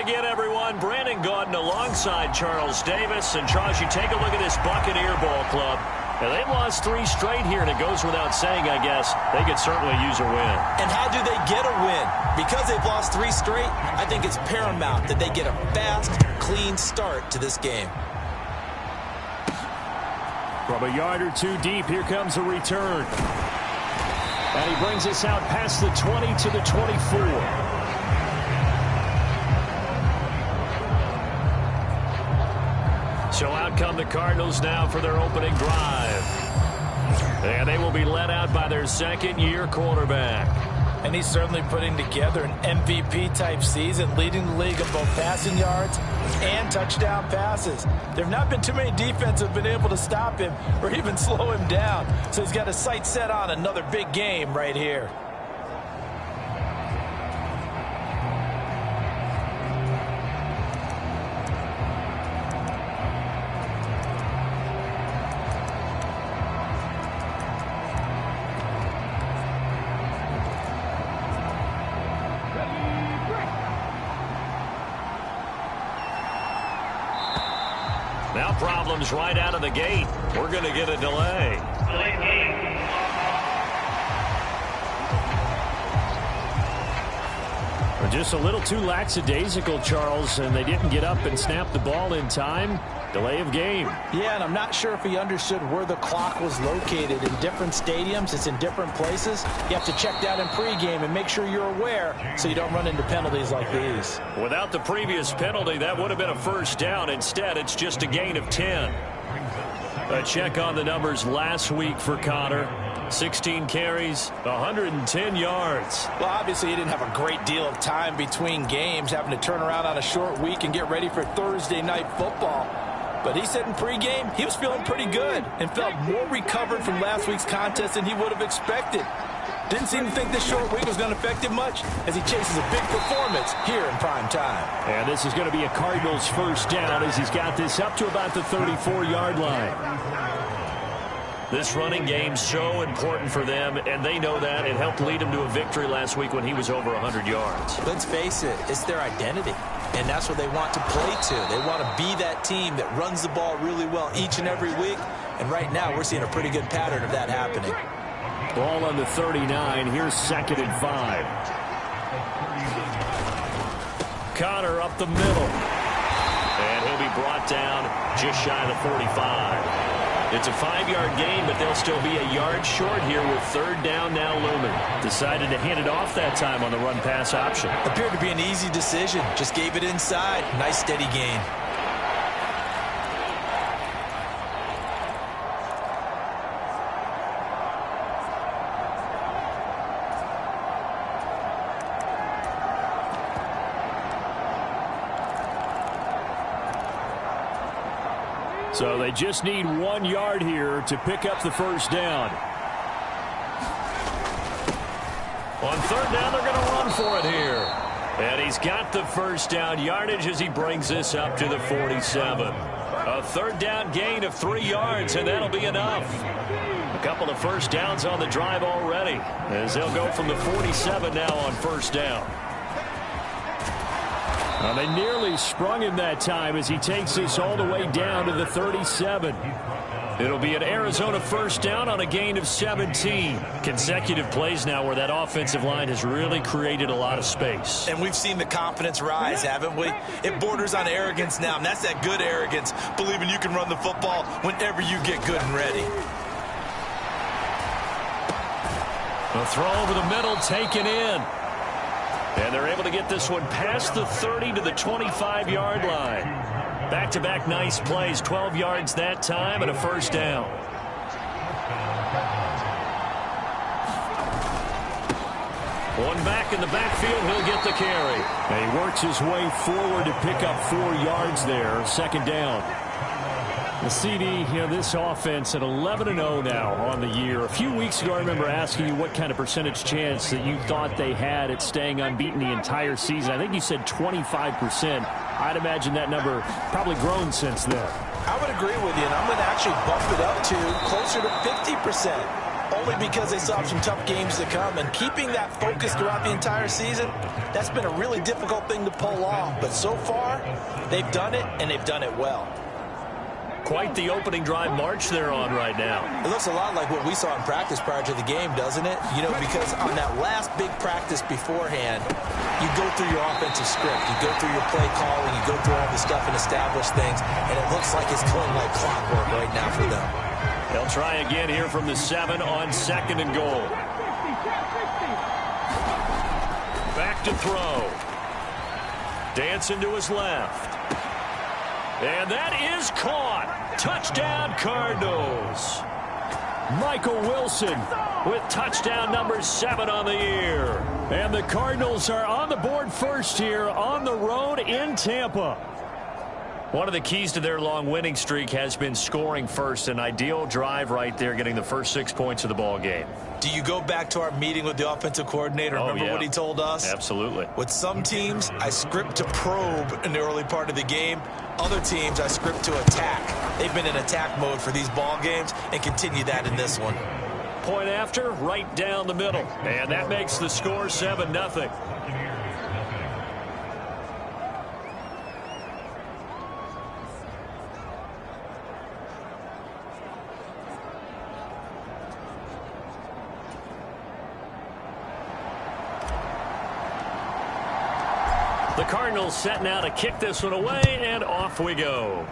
again, everyone. Brandon Gaudin alongside Charles Davis. And, Charles, you take a look at this Buccaneer ball club. Now, they've lost 3 straight here, and it goes without saying, I guess, they could certainly use a win. And how do they get a win? Because they've lost 3 straight, I think it's paramount that they get a fast, clean start to this game. From a yard or 2 deep, here comes a return. And he brings us out past the 20 to the 24. So out come the Cardinals now for their opening drive. And they will be led out by their second-year quarterback. And he's certainly putting together an MVP-type season, leading the league in both passing yards and touchdown passes. There have not been too many defenses that have been able to stop him or even slow him down. So he's got his sights set on another big game right here. Now problems right out of the gate. We're going to get a delay. Just a little too lackadaisical, Charles, and they didn't get up and snap the ball in time. Delay of game. Yeah, and I'm not sure if he understood where the clock was located. In different stadiums, it's in different places. You have to check that in pregame and make sure you're aware so you don't run into penalties like these. Without the previous penalty, that would have been a first down. Instead, it's just a gain of 10. A check on the numbers last week for Connor. 16 carries, 110 yards. Well, obviously, he didn't have a great deal of time between games, having to turn around on a short week and get ready for Thursday night football. But he said in pregame he was feeling pretty good and felt more recovered from last week's contest than he would have expected. Didn't seem to think this short week was going to affect him much as he chases a big performance here in prime time. And this is going to be a Cardinals first down as he's got this up to about the 34-yard line. This running game's so important for them, and they know that. It helped lead them to a victory last week when he was over 100 yards. Let's face it, it's their identity, and that's what they want to play to. They want to be that team that runs the ball really well each and every week, and right now we're seeing a pretty good pattern of that happening. Ball on the 39. Here's 2nd and 5. Connor up the middle, and he'll be brought down just shy of the 45. It's a 5-yard gain, but they'll still be a yard short here with 3rd down now looming. Decided to hand it off that time on the run-pass option. Appeared to be an easy decision. Just gave it inside. Nice steady gain. So they just need 1 yard here to pick up the first down. On 3rd down, they're going to run for it here. And he's got the first down yardage as he brings this up to the 47. A 3rd down gain of 3 yards, and that'll be enough. A couple of first downs on the drive already as they'll go from the 47 now on 1st down. Well, they nearly sprung him that time as he takes this all the way down to the 37. It'll be an Arizona first down on a gain of 17. Consecutive plays now where that offensive line has really created a lot of space. And we've seen the confidence rise, haven't we? It borders on arrogance now, and that's that good arrogance, believing you can run the football whenever you get good and ready. A throw over the middle, taken in. And they're able to get this one past the 30 to the 25-yard line. Back-to-back nice plays, 12 yards that time and a first down. One back in the backfield, he'll get the carry. And he works his way forward to pick up 4 yards there, 2nd down. The CD, this offense at 11-0 now on the year. A few weeks ago, I remember asking you what kind of percentage chance that you thought they had at staying unbeaten the entire season. I think you said 25%. I'd imagine that number probably grown since then. I would agree with you, and I'm going to actually bump it up to closer to 50%. only because they saw some tough games to come. And keeping that focus throughout the entire season, that's been a really difficult thing to pull off. But so far, they've done it, and they've done it well. Quite the opening drive march they're on right now. It looks a lot like what we saw in practice prior to the game, doesn't it? You know, because on that last big practice beforehand, you go through your offensive script, you go through your play calling, you go through all the stuff and establish things, and it looks like it's going like clockwork right now for them. They'll try again here from the 7 on 2nd and goal. Back to throw. Dancing to his left. And that is caught. Touchdown, Cardinals. Michael Wilson With touchdown number 7 on the year. And the Cardinals are on the board first here on the road in Tampa. One of the keys to their long winning streak has been scoring first. An ideal drive right there, getting the first 6 points of the ball game. Do you go back to our meeting with the offensive coordinator? Remember what he told us? Absolutely. With some teams, I script to probe in the early part of the game. Other teams, I script to attack. They've been in attack mode for these ball games and continue that in this one. Point after, right down the middle. And that makes the score 7-0. The Cardinals setting out to kick this one away, and off we go.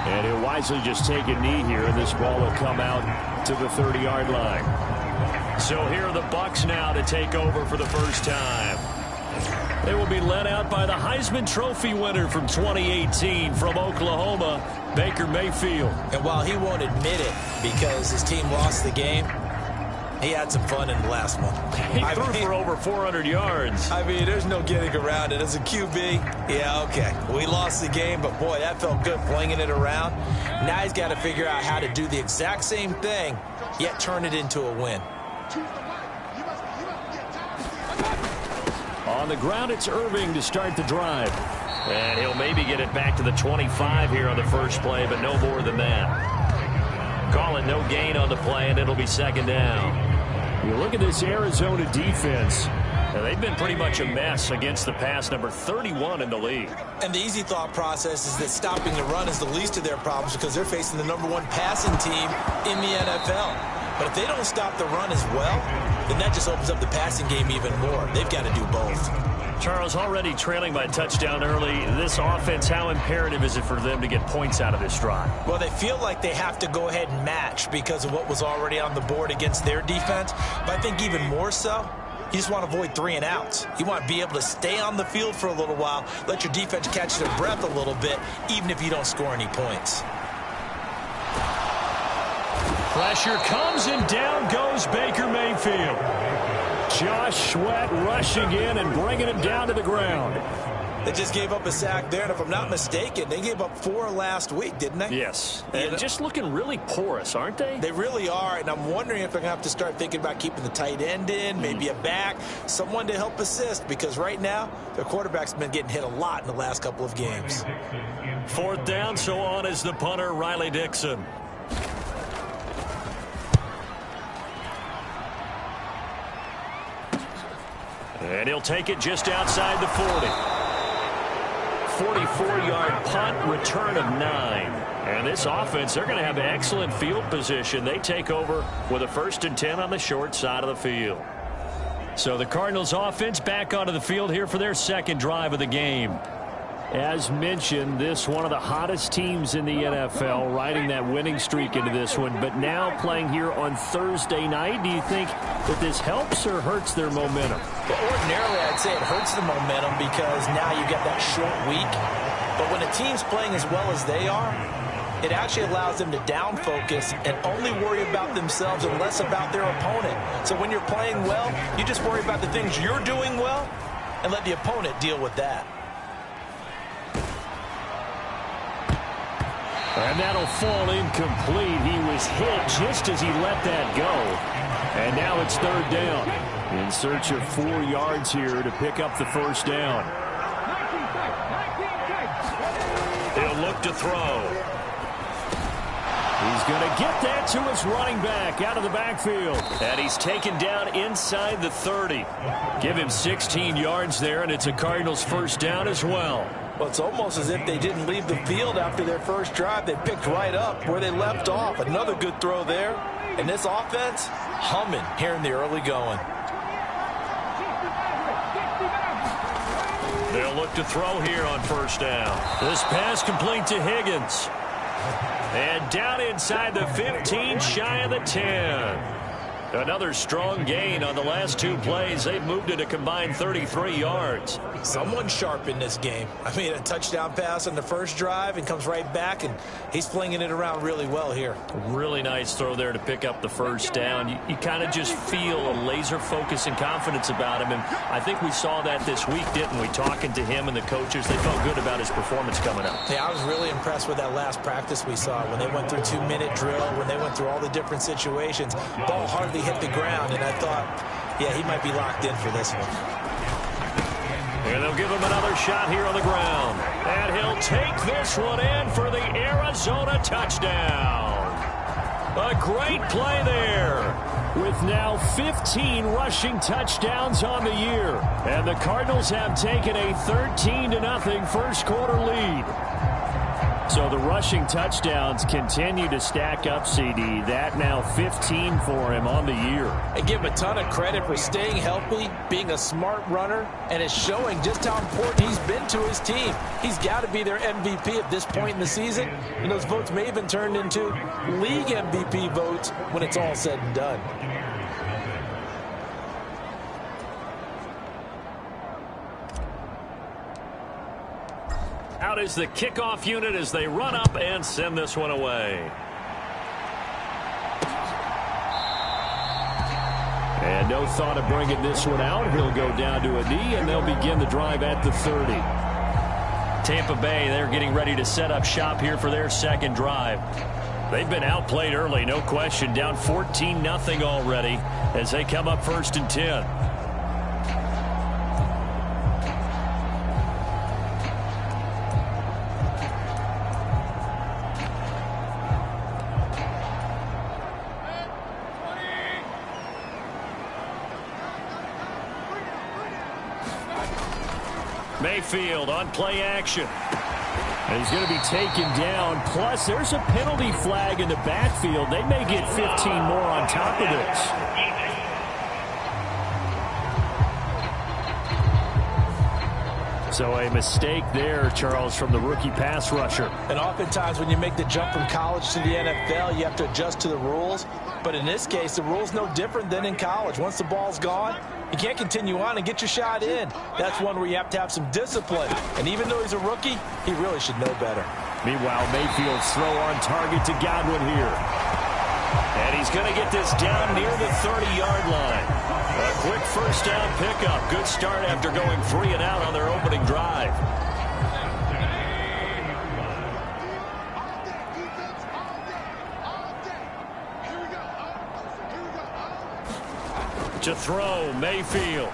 And he'll wisely just take a knee here, and this ball will come out to the 30-yard line. So here are the Bucs now to take over for the first time. They will be led out by the Heisman Trophy winner from 2018 from Oklahoma, Baker Mayfield. And while he won't admit it because his team lost the game, he had some fun in the last one. He threw for over 400 yards. I mean, there's no getting around it. As a QB, yeah, okay. We lost the game, but boy, that felt good flinging it around. Now he's got to figure out how to do the exact same thing, yet turn it into a win. On the ground, it's Irving to start the drive. And he'll maybe get it back to the 25 here on the first play, but no more than that. Call it no gain on the play, and it'll be second down. You look at this Arizona defense. Now, they've been pretty much a mess against the pass, number 31 in the league. And the easy thought process is that stopping the run is the least of their problems because they're facing the #1 passing team in the NFL. But if they don't stop the run as well, then that just opens up the passing game even more. They've got to do both. Charles, already trailing by touchdown early. This offense, how imperative is it for them to get points out of this drive? Well, they feel like they have to go ahead and match because of what was already on the board against their defense. But I think even more so, you just want to avoid 3 and outs. You want to be able to stay on the field for a little while, let your defense catch their breath a little bit, even if you don't score any points. Pressure comes, and down goes Baker Mayfield. Josh Sweat rushing in and bringing him down to the ground. They just gave up a sack there, and if I'm not mistaken, they gave up 4 last week, didn't they? Yes. And just looking really porous, aren't they? They really are, and I'm wondering if they're going to have to start thinking about keeping the tight end in, maybe a back, someone to help assist, because right now, their quarterback's been getting hit a lot in the last couple of games. 4th down, so on is the punter, Riley Dixon. And he'll take it just outside the 40. 44-yard punt, return of 9. And this offense, they're going to have excellent field position. They take over with a 1st and 10 on the short side of the field. So the Cardinals offense back onto the field here for their second drive of the game. As mentioned, this one of the hottest teams in the NFL, riding that winning streak into this one, but now playing here on Thursday night. Do you think that this helps or hurts their momentum? Well, ordinarily, I'd say it hurts the momentum because now you get that short week. But when a team's playing as well as they are, it actually allows them to down focus and only worry about themselves and less about their opponent. So when you're playing well, you just worry about the things you're doing well and let the opponent deal with that. And that'll fall incomplete. He was hit just as he let that go. And now it's 3rd down. In search of 4 yards here to pick up the first down. He'll look to throw. He's going to get that to his running back out of the backfield. And he's taken down inside the 30. Give him 16 yards there, and it's a Cardinals first down as well. Well, it's almost as if they didn't leave the field after their first drive. They picked right up where they left off. Another good throw there. And this offense, humming here in the early going. They'll look to throw here on first down. This pass complete to Higgins. And down inside the 15, shy of the 10. Another strong gain on the last two plays. They've moved it a combined 33 yards. Someone sharp in this game. I mean, a touchdown pass on the first drive and comes right back, and he's flinging it around really well here. Really nice throw there to pick up the first down. You kind of just feel a laser focus and confidence about him, and I think we saw that this week, didn't we? Talking to him and the coaches, they felt good about his performance coming up. Yeah, I was really impressed with that last practice we saw when they went through 2-minute drill, when they went through all the different situations. Ball hardly hit the ground, and I thought, yeah, he might be locked in for this one. And they'll give him another shot here on the ground. And he'll take this one in for the Arizona touchdown. A great play there. With now 15 rushing touchdowns on the year. And the Cardinals have taken a 13-0 first quarter lead. So the rushing touchdowns continue to stack up, CD. That now 15 for him on the year. And give him a ton of credit for staying healthy, being a smart runner, and it's showing just how important he's been to his team. He's got to be their MVP at this point in the season, and those votes may even turn into league MVP votes when it's all said and done. Out is the kickoff unit as they run up and send this one away. And no thought of bringing this one out. He'll go down to a knee, and they'll begin the drive at the 30. Tampa Bay, they're getting ready to set up shop here for their second drive. They've been outplayed early, no question. Down 14-0 already as they come up 1st and 10. Mayfield on play action. And he's going to be taken down. Plus, there's a penalty flag in the backfield. They may get 15 more on top of this. So a mistake there, Charles, from the rookie pass rusher. And oftentimes when you make the jump from college to the NFL, you have to adjust to the rules. But in this case, the rule's no different than in college. Once the ball's gone, you can't continue on and get your shot in. That's one where you have to have some discipline. And even though he's a rookie, he really should know better. Meanwhile, Mayfield's throw on target to Godwin here. And he's going to get this down near the 30-yard line. A quick first down pickup. Good start after going 3 and out on their opening drive. To throw, Mayfield.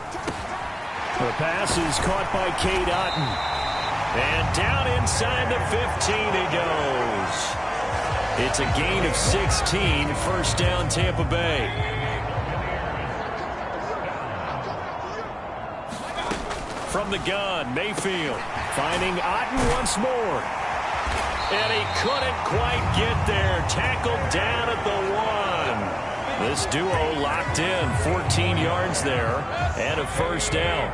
The pass is caught by Cade Otton. And down inside the 15 he goes. It's a gain of 16, first down Tampa Bay. From the gun, Mayfield finding Otton once more. And he couldn't quite get there. Tackled down at the 1. This duo locked in, 14 yards there, and a first down.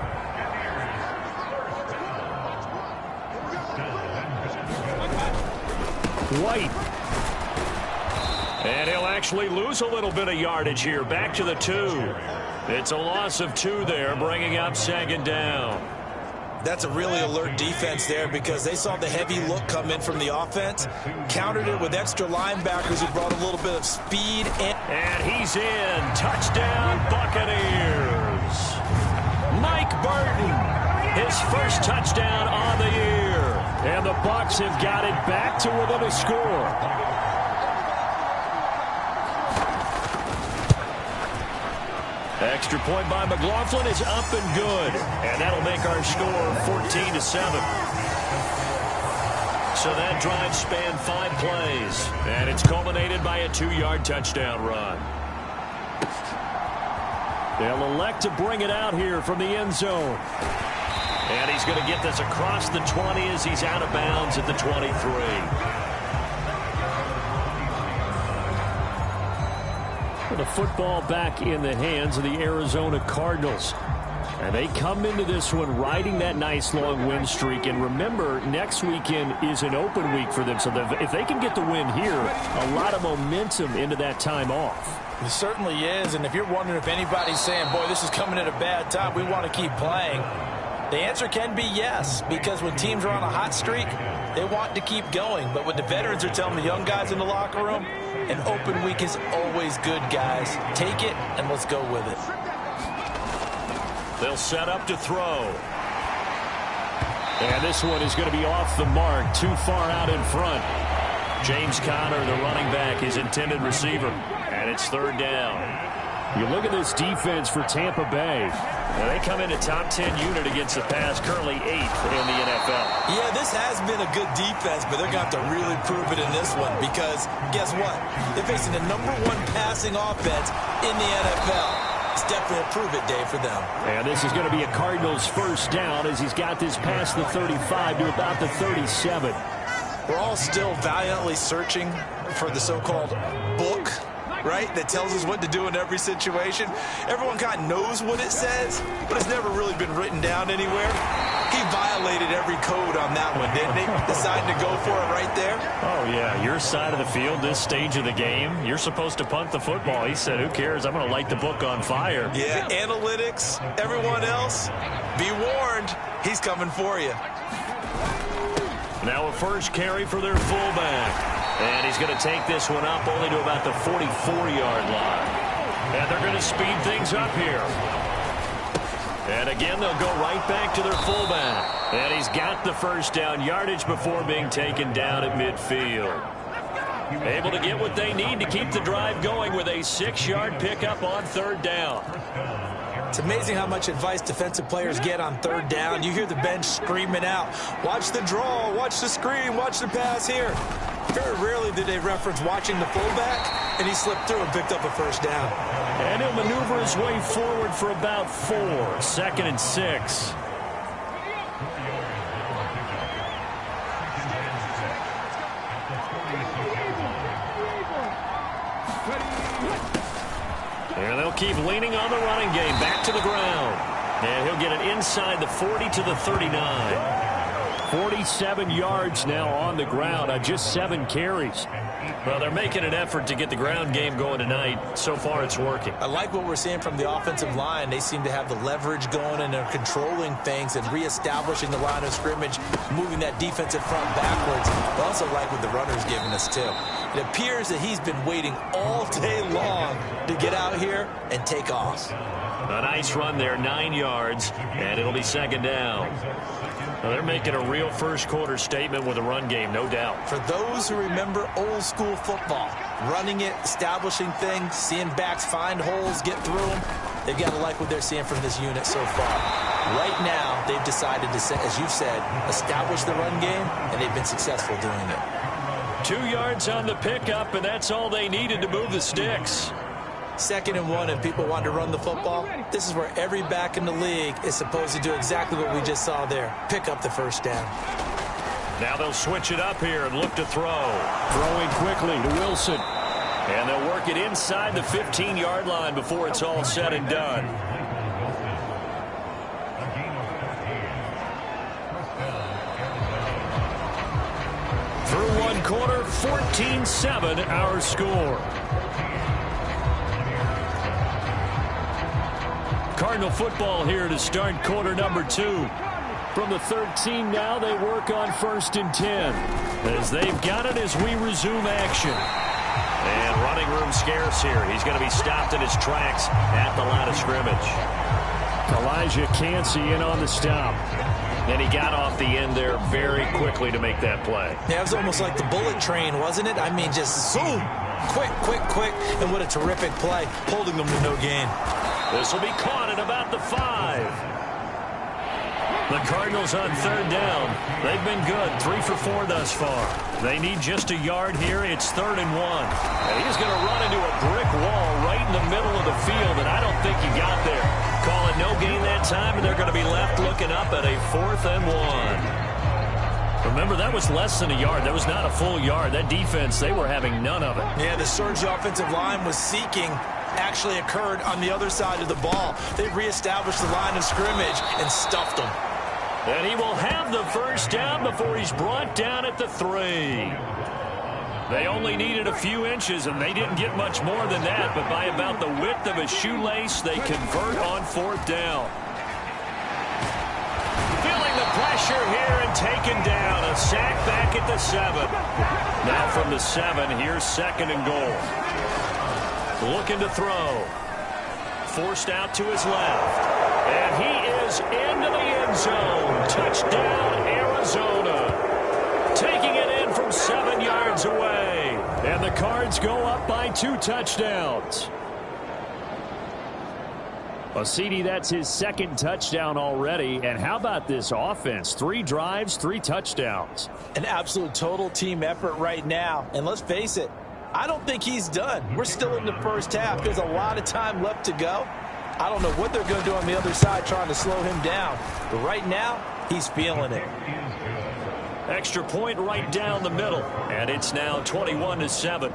White. And he'll actually lose a little bit of yardage here, back to the 2. It's a loss of 2 there, bringing up 2nd down. That's a really alert defense there because they saw the heavy look come in from the offense, countered it with extra linebackers who brought a little bit of speed. And he's in. Touchdown, Buccaneers. Mike Burton, his first touchdown on the year. And the Bucs have got it back to within a score. Extra point by McLaughlin is up and good. And that'll make our score 14-7. So that drive spanned 5 plays, and it's culminated by a 2-yard touchdown run. They'll elect to bring it out here from the end zone. And he's going to get this across the 20 as he's out of bounds at the 23. The football back in the hands of the Arizona Cardinals. And they come into this one riding that nice long win streak. And remember, next weekend is an open week for them. So if they can get the win here, a lot of momentum into that time off. It certainly is. And if you're wondering if anybody's saying, boy, this is coming at a bad time, we want to keep playing, the answer can be yes. Because when teams are on a hot streak, they want to keep going. But what the veterans are telling the young guys in the locker room, an open week is always good, guys. Take it and let's go with it. They'll set up to throw. And this one is going to be off the mark, too far out in front. James Conner, the running back, his intended receiver. And it's 3rd down. You look at this defense for Tampa Bay. Now they come in a top 10 unit against the pass, currently 8th in the NFL. Yeah, this has been a good defense, but they're going to have to really prove it in this one because guess what? They're facing the #1 passing offense in the NFL. It's definitely a prove-it day for them. And this is going to be a Cardinals 1st down as he's got this past the 35 to about the 37. We're all still valiantly searching for the so-called book, right, that tells us what to do in every situation. Everyone kind of knows what it says, but it's never really been written down anywhere. He violated every code on that one, didn't he? Decided to go for it right there. Oh, yeah, your side of the field, this stage of the game, you're supposed to punt the football. He said, who cares? I'm going to light the book on fire. Yeah, analytics, everyone else, be warned, he's coming for you. Now a first carry for their fullback. And he's going to take this one up only to about the 44-yard line. And they're going to speed things up here. And again, they'll go right back to their fullback. And he's got the 1st down yardage before being taken down at midfield. Able to get what they need to keep the drive going with a 6-yard pickup on 3rd down. It's amazing how much advice defensive players get on 3rd down. You hear the bench screaming out, watch the draw, watch the screen, watch the pass here. Very rarely did they reference watching the fullback, and he slipped through and picked up a 1st down. And he'll maneuver his way forward for about 4. 2nd and 6. And they'll keep leaning on the running game. Back to the ground. And he'll get it inside the 40 to the 39. 47 yards now on the ground on just 7 carries. Well, they're making an effort to get the ground game going tonight. So far, it's working. I like what we're seeing from the offensive line. They seem to have the leverage going, and they're controlling things and reestablishing the line of scrimmage, moving that defensive front backwards. I also like what the runner's giving us, too. It appears that he's been waiting all day long to get out here and take off. A nice run there, 9 yards, and it'll be 2nd down. Well, they're making a real first-quarter statement with a run game, no doubt. For those who remember old-school football, running it, establishing things, seeing backs find holes, get through them, they've got to like what they're seeing from this unit so far. Right now, they've decided to, as you've said, establish the run game, and they've been successful doing it. 2 yards on the pickup, and that's all they needed to move the sticks. 2nd and 1, and people want to run the football. This is where every back in the league is supposed to do exactly what we just saw there. Pick up the 1st down. Now they'll switch it up here and look to throw. Throwing quickly to Wilson. And they'll work it inside the 15-yard line before it's all said and done. Through 1 quarter, 14-7 our score. Cardinal football here to start quarter number 2. From the 13 now, they work on 1st and 10. As they've got it as we resume action. And running room scarce here. He's going to be stopped in his tracks at the line of scrimmage. Elijah Cansey in on the stop. And he got off the end there very quickly to make that play. Yeah, it was almost like the bullet train, wasn't it? I mean, just zoom. Quick, quick, quick. And what a terrific play, holding them to no gain. This will be caught at about the 5. The Cardinals on third down. They've been good, 3 for 4 thus far. They need just a yard here. It's 3rd and 1. And he's going to run into a brick wall right in the middle of the field, and I don't think he got there. Call it no gain that time, and they're going to be left looking up at a 4th and 1. Remember, that was less than a yard. That was not a full yard. That defense, they were having none of it. Yeah, the surge offensive line was seeking actually occurred on the other side of the ball. They reestablished the line of scrimmage and stuffed them. And he will have the first down before he's brought down at the 3. They only needed a few inches, and they didn't get much more than that. But by about the width of a shoelace, they convert on 4th down. Feeling the pressure here and taken down. A sack back at the 7. Now from the 7, here's 2nd and goal. Looking to throw. Forced out to his left. And he is into the end zone. Touchdown, Arizona. Taking it in from 7 yards away. And the Cards go up by 2 touchdowns. Well, CD, that's his 2nd touchdown already. And how about this offense? 3 drives, 3 touchdowns. An absolute total team effort right now. And let's face it, I don't think he's done. We're still in the first half. There's a lot of time left to go. I don't know what they're going to do on the other side trying to slow him down. But right now, he's feeling it. Extra point right down the middle. And it's now 21-7.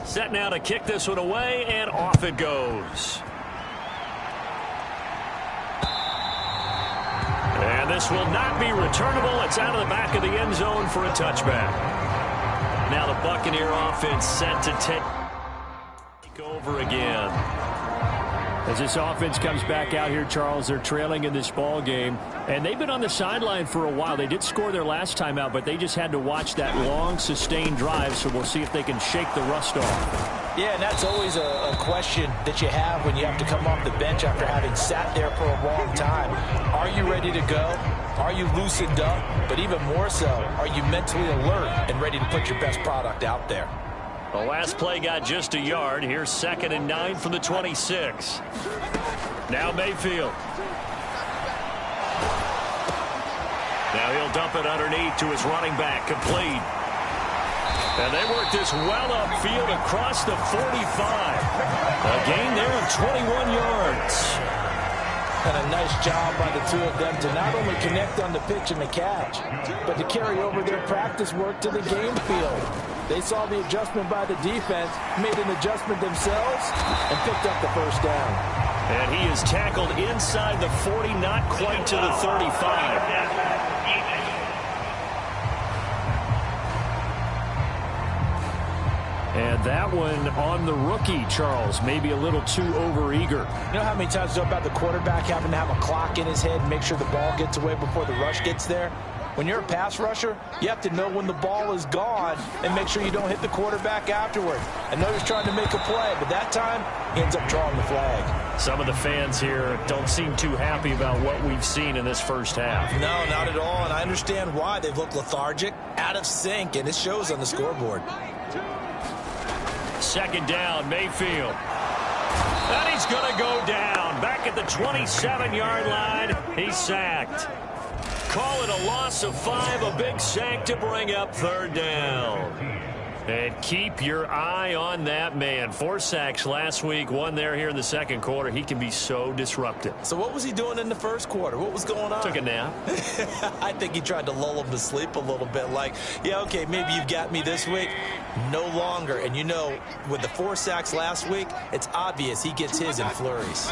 Set now to kick this one away, and off it goes. And this will not be returnable. It's out of the back of the end zone for a touchback. Now the Buccaneer offense set to take over again. As this offense comes back out here, Charles, they're trailing in this ball game, and they've been on the sideline for a while. They did score their last time out, but they just had to watch that long, sustained drive, so we'll see if they can shake the rust off. Yeah, and that's always a question that you have when you have to come off the bench after having sat there for a long time. Are you ready to go? Are you loosened up? But even more so, are you mentally alert and ready to put your best product out there? The last play got just a yard. Here's 2nd and 9 from the 26. Now Mayfield. Now he'll dump it underneath to his running back, complete. And they work this well upfield across the 45. A gain there of 21 yards. And a nice job by the 2 of them to not only connect on the pitch and the catch, but to carry over their practice work to the game field. They saw the adjustment by the defense, made an adjustment themselves, and picked up the first down. And he is tackled inside the 40, not quite to the 35. And that one on the rookie, Charles, maybe a little too overeager. You know how many times you talk about the quarterback having to have a clock in his head and make sure the ball gets away before the rush gets there? When you're a pass rusher, you have to know when the ball is gone and make sure you don't hit the quarterback afterward. I know he's trying to make a play, but that time he ends up drawing the flag. Some of the fans here don't seem too happy about what we've seen in this first half. No, not at all, and I understand why. They've looked lethargic, out of sync, and it shows on the scoreboard. 2nd down, Mayfield. And he's going to go down. Back at the 27-yard line, he's sacked. Call it a loss of 5, a big sack to bring up 3rd down. And keep your eye on that man. 4 sacks last week, 1 there here in the 2nd quarter. He can be so disruptive. So what was he doing in the 1st quarter? What was going on? Took a nap. I think he tried to lull him to sleep a little bit. Like, yeah, okay, maybe you've got me this week. No longer. And you know, with the 4 sacks last week, it's obvious he gets his in flurries.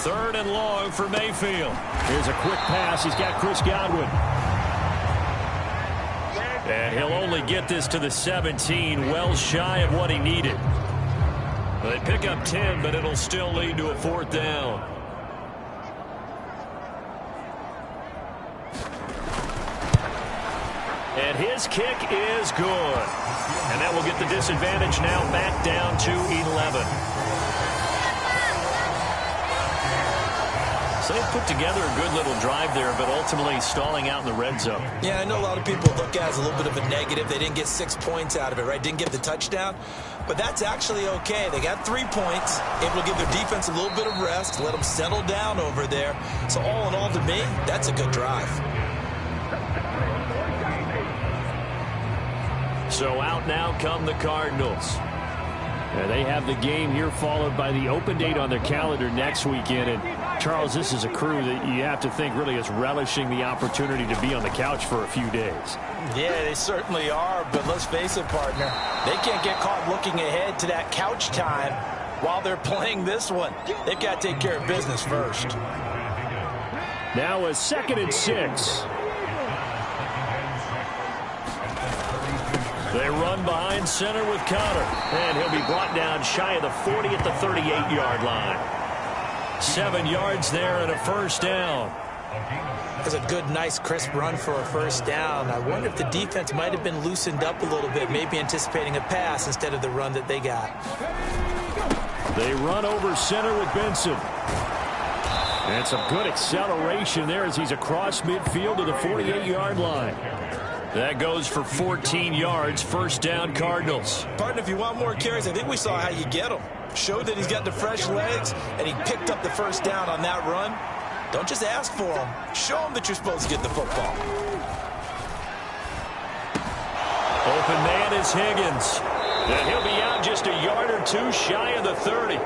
3rd and long for Mayfield. Here's a quick pass. He's got Chris Godwin. And he'll only get this to the 17, well shy of what he needed. They pick up 10, but it'll still lead to a 4th down. And his kick is good. And that will get the disadvantage now back down to 11. So they put together a good little drive there, but ultimately stalling out in the red zone. Yeah, I know a lot of people look at it as a little bit of a negative. They didn't get 6 points out of it, right? Didn't get the touchdown. But that's actually okay. They got 3 points, able to give their defense a little bit of rest, let them settle down over there. So all in all, to me, that's a good drive. So out now come the Cardinals. They have the game here followed by the open date on their calendar next weekend. And Charles, this is a crew that you have to think really is relishing the opportunity to be on the couch for a few days. Yeah, they certainly are, but let's face it, partner. They can't get caught looking ahead to that couch time while they're playing this one. They've got to take care of business first. Now a 2nd and 6. They run behind center with Connor, and he'll be brought down shy of the 40 at the 38-yard line. 7 yards there and a first down. That's a good, nice, crisp run for a first down. I wonder if the defense might have been loosened up a little bit, maybe anticipating a pass instead of the run that they got. They run over center with Benson. And some good acceleration there as he's across midfield to the 48-yard line. That goes for 14 yards, first down Cardinals. Partner, if you want more carries, I think we saw how you get him. Showed that he's got the fresh legs, and he picked up the first down on that run. Don't just ask for him. Show him that you're supposed to get the football. Open man is Higgins. And he'll be out just a yard or two shy of the 30.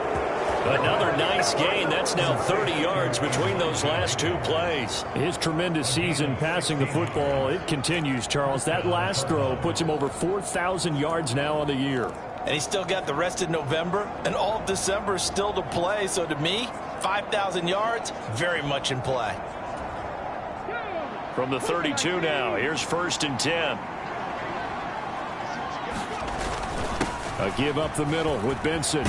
Another nice gain. That's now 30 yards between those last 2 plays. His tremendous season passing the football, it continues, Charles. That last throw puts him over 4,000 yards now on the year. And he's still got the rest of November and all of December still to play. So to me, 5,000 yards, very much in play. From the 32 now, here's 1st and 10. A give up the middle with Benson.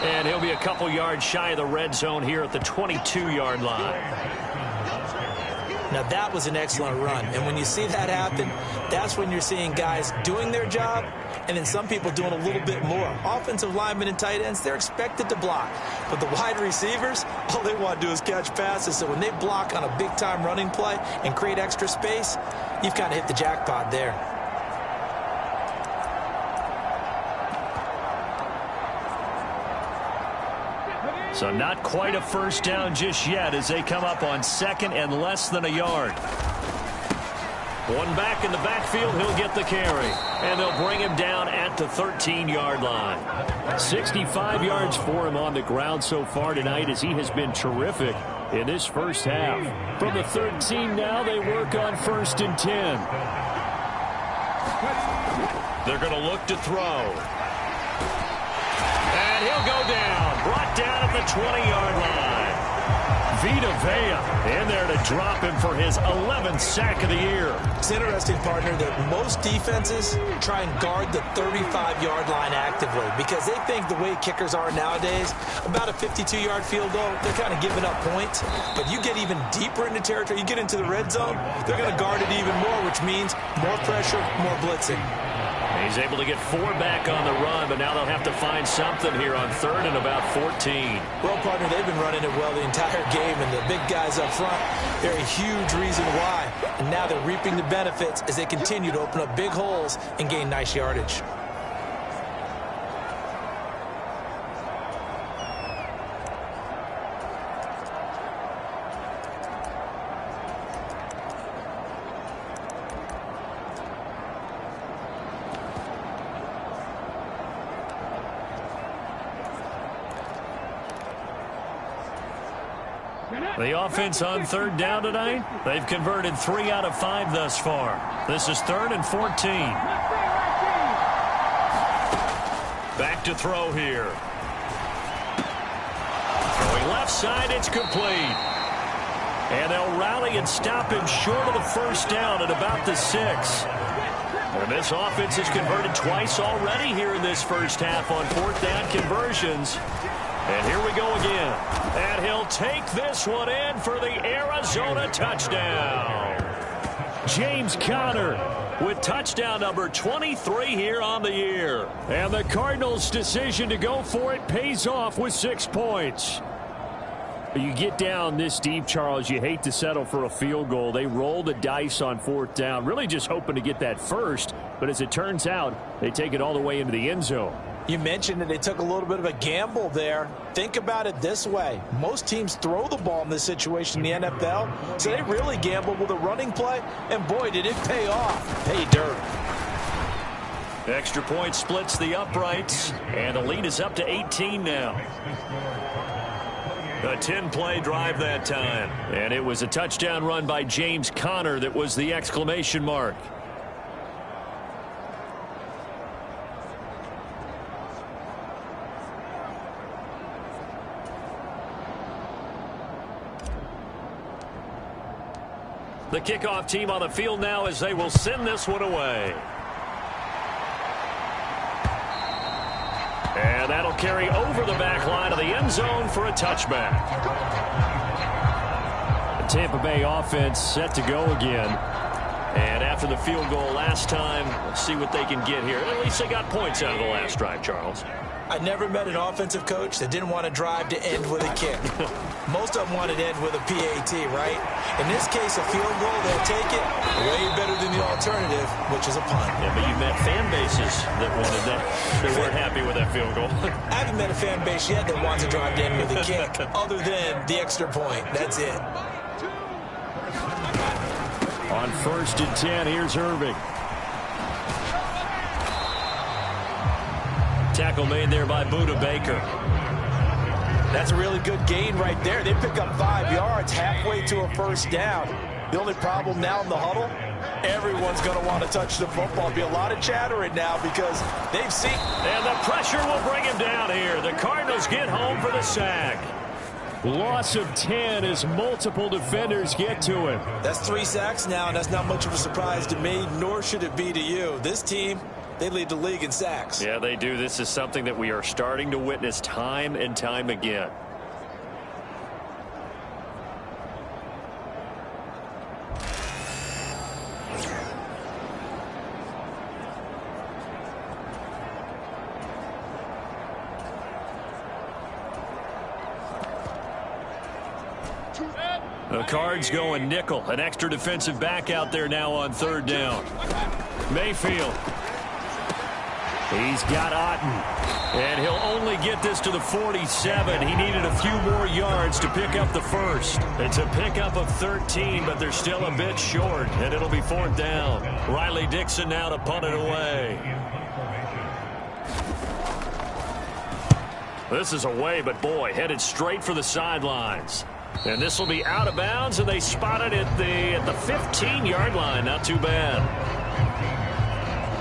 And he'll be a couple yards shy of the red zone here at the 22-yard line. Now that was an excellent run. And when you see that happen, that's when you're seeing guys doing their job and then some people doing a little bit more. Offensive linemen and tight ends, they're expected to block. But the wide receivers, all they want to do is catch passes. So when they block on a big-time running play and create extra space, you've kind of hit the jackpot there. So not quite a first down just yet as they come up on 2nd and less than a yard. One back in the backfield, he'll get the carry. And they'll bring him down at the 13-yard line. 65 yards for him on the ground so far tonight as he has been terrific in this first half. From the 13 now, they work on 1st and 10. They're going to look to throw. And he'll go down. Brought down at the 20-yard line. Vita Vea in there to drop him for his 11th sack of the year. It's interesting, partner, that most defenses try and guard the 35-yard line actively because they think the way kickers are nowadays, about a 52-yard field goal, they're kind of giving up points. But you get even deeper into territory, you get into the red zone, they're going to guard it even more, which means more pressure, more blitzing. He's able to get 4 back on the run, but now they'll have to find something here on 3rd and about 14. Well, partner, they've been running it well the entire game, and the big guys up front, they're a huge reason why. And now they're reaping the benefits as they continue to open up big holes and gain nice yardage. The offense on 3rd down tonight, they've converted 3 out of 5 thus far. This is 3rd and 14. Back to throw here. Throwing left side, it's complete. And they'll rally and stop him short of the first down at about the 6. And this offense has converted twice already here in this first half on 4th down conversions. And here we go again. And he'll take this one in for the Arizona touchdown. James Conner with touchdown number 23 here on the year. And the Cardinals' decision to go for it pays off with 6 points. You get down this deep, Charles, you hate to settle for a field goal. They roll the dice on 4th down, really just hoping to get that first. But as it turns out, they take it all the way into the end zone. You mentioned that they took a little bit of a gamble there. Think about it this way. Most teams throw the ball in this situation in the NFL, so they really gambled with a running play, and boy, did it pay off. Hey, Dirk. Extra point splits the uprights, and the lead is up to 18 now. A 10-play drive that time. And it was a touchdown run by James Conner that was the exclamation mark. The kickoff team on the field now as they will send this one away. And that'll carry over the back line of the end zone for a touchback. The Tampa Bay offense set to go again. And after the field goal last time, let's see what they can get here. At least they got points out of the last drive, Charles. I never met an offensive coach that didn't want to drive to end with a kick. Most of them wanted to end with a PAT, right? In this case, a field goal, they'll take it way better than the alternative, which is a punt. Yeah, but you met fan bases that wanted that. They weren't happy with that field goal. I haven't met a fan base yet that wants to drive to end with a kick, other than the extra point. That's it. On 1st and 10, here's Irving. Tackle made there by Buda Baker. That's a really good gain right there. They pick up 5 yards halfway to a first down. The only problem now in the huddle, everyone's going to want to touch the football. There'll be a lot of chattering now because they've seen. And the pressure will bring him down here. The Cardinals get home for the sack. Loss of 10 as multiple defenders get to him. That's 3 sacks now, and that's not much of a surprise to me, nor should it be to you. This team, they lead the league in sacks. Yeah, they do. This is something that we are starting to witness time and time again. The Cards going nickel. An extra defensive back out there now on 3rd down. Mayfield. He's got Otten. And he'll only get this to the 47. He needed a few more yards to pick up the first. It's a pickup of 13, but they're still a bit short, and it'll be 4th down. Riley Dixon now to punt it away. This is away, but boy, headed straight for the sidelines. And this will be out of bounds, and they spot it at the 15-yard line. Not too bad.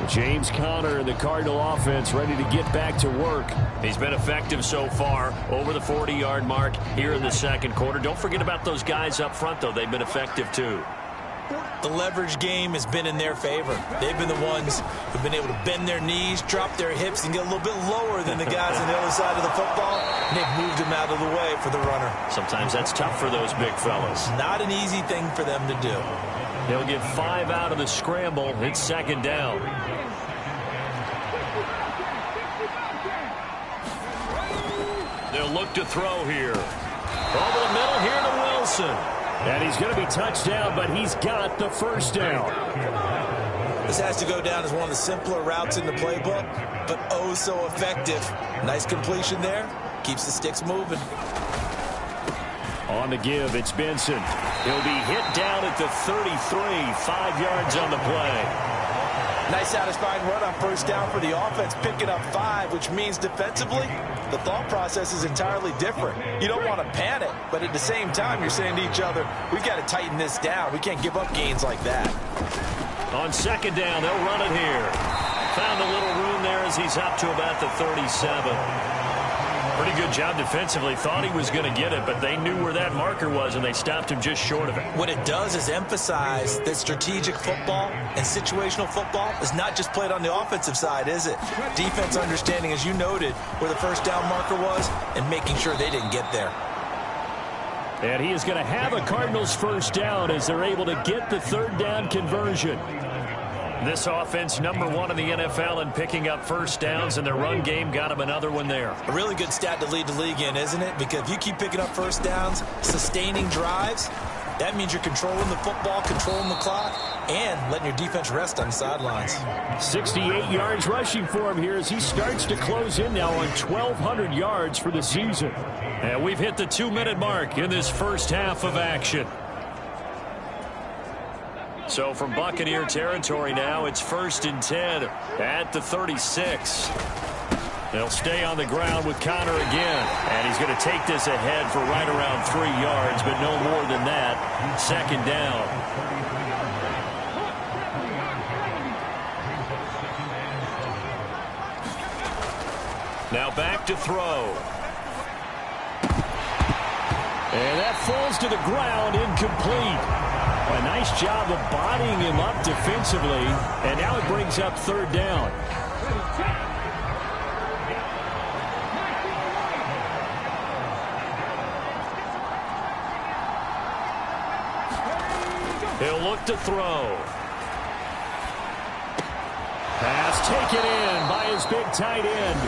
James Conner and the Cardinal offense ready to get back to work. He's been effective so far, over the 40-yard mark here in the 2nd quarter. Don't forget about those guys up front, though. They've been effective, too. The leverage game has been in their favor. They've been the ones who've been able to bend their knees, drop their hips, and get a little bit lower than the guys on the other side of the football. And they've moved them out of the way for the runner. Sometimes that's tough for those big fellas. Not an easy thing for them to do. They'll get 5 out of the scramble. It's 2nd down. They'll look to throw here. Over the middle here to Wilson. And he's going to be touched down, but he's got the first down. This has to go down as one of the simpler routes in the playbook, but oh so effective. Nice completion there. Keeps the sticks moving. On the give, it's Benson. He'll be hit down at the 33, 5 yards on the play. Nice satisfying run on first down for the offense, picking up 5, which means defensively, the thought process is entirely different. You don't want to panic, but at the same time, you're saying to each other, we've got to tighten this down. We can't give up gains like that. On 2nd down, they'll run it here. Found a little room there as he's up to about the 37. Pretty good job defensively. Thought he was going to get it, but they knew where that marker was, and they stopped him just short of it. What it does is emphasize that strategic football and situational football is not just played on the offensive side, is it? Defense understanding, as you noted, where the first down marker was and making sure they didn't get there. And he is going to have a Cardinals first down as they're able to get the third down conversion. This offense, #1 in the NFL in picking up first downs, and their run game got him another one there. A really good stat to lead the league in, isn't it? Because if you keep picking up first downs, sustaining drives, that means you're controlling the football, controlling the clock, and letting your defense rest on the sidelines. 68 yards rushing for him here as he starts to close in now on 1,200 yards for the season. And we've hit the 2-minute mark in this first half of action. So from Buccaneer territory now, it's 1st and 10 at the 36. They'll stay on the ground with Connor again. And he's going to take this ahead for right around 3 yards, but no more than that. 2nd down. Now back to throw. And that falls to the ground, incomplete. A nice job of bodying him up defensively, and now it brings up 3rd down. He'll look to throw. Pass taken in by his big tight end.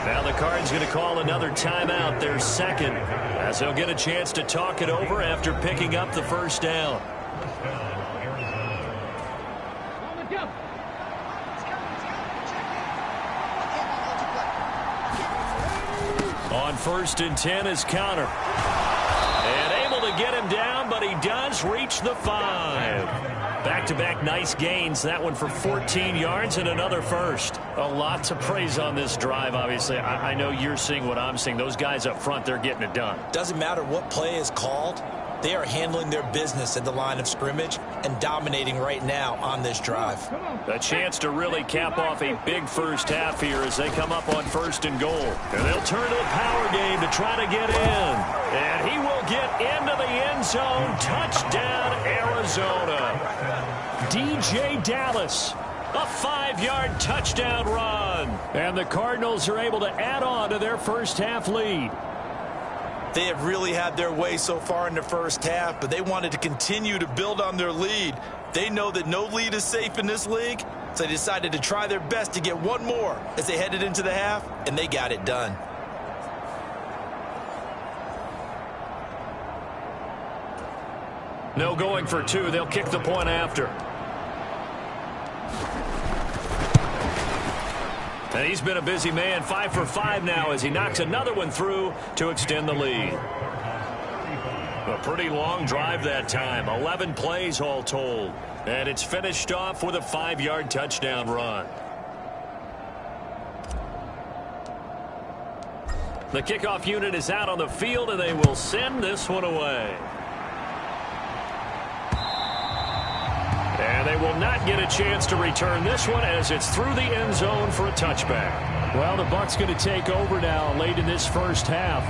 Now the Cards going to call another timeout, their 2nd, as he'll get a chance to talk it over after picking up the first down. On 1st and 10 is Connor. And able to get him down, but he does reach the 5. Back-to-back nice gains. That one for 14 yards and another first. A lot to praise on this drive, obviously. I know you're seeing what I'm seeing. Those guys up front, they're getting it done. Doesn't matter what play is called. They are handling their business at the line of scrimmage and dominating right now on this drive. A chance to really cap off a big first half here as they come up on 1st and goal. And they'll turn to the power game to try to get in. And he will get into the end zone. Touchdown, Arizona. DJ Dallas. A 5-yard touchdown run. And the Cardinals are able to add on to their first half lead. They have really had their way so far in the first half, but they wanted to continue to build on their lead. They know that no lead is safe in this league, so they decided to try their best to get one more as they headed into the half, and they got it done. No going for 2. They'll kick the point after. And he's been a busy man, 5 for 5 now as he knocks another one through to extend the lead. A pretty long drive that time, 11 plays all told. And it's finished off with a 5-yard touchdown run. The kickoff unit is out on the field, and they will send this one away. And they will not get a chance to return this one as it's through the end zone for a touchback. Well, the Bucs going to take over now late in this first half.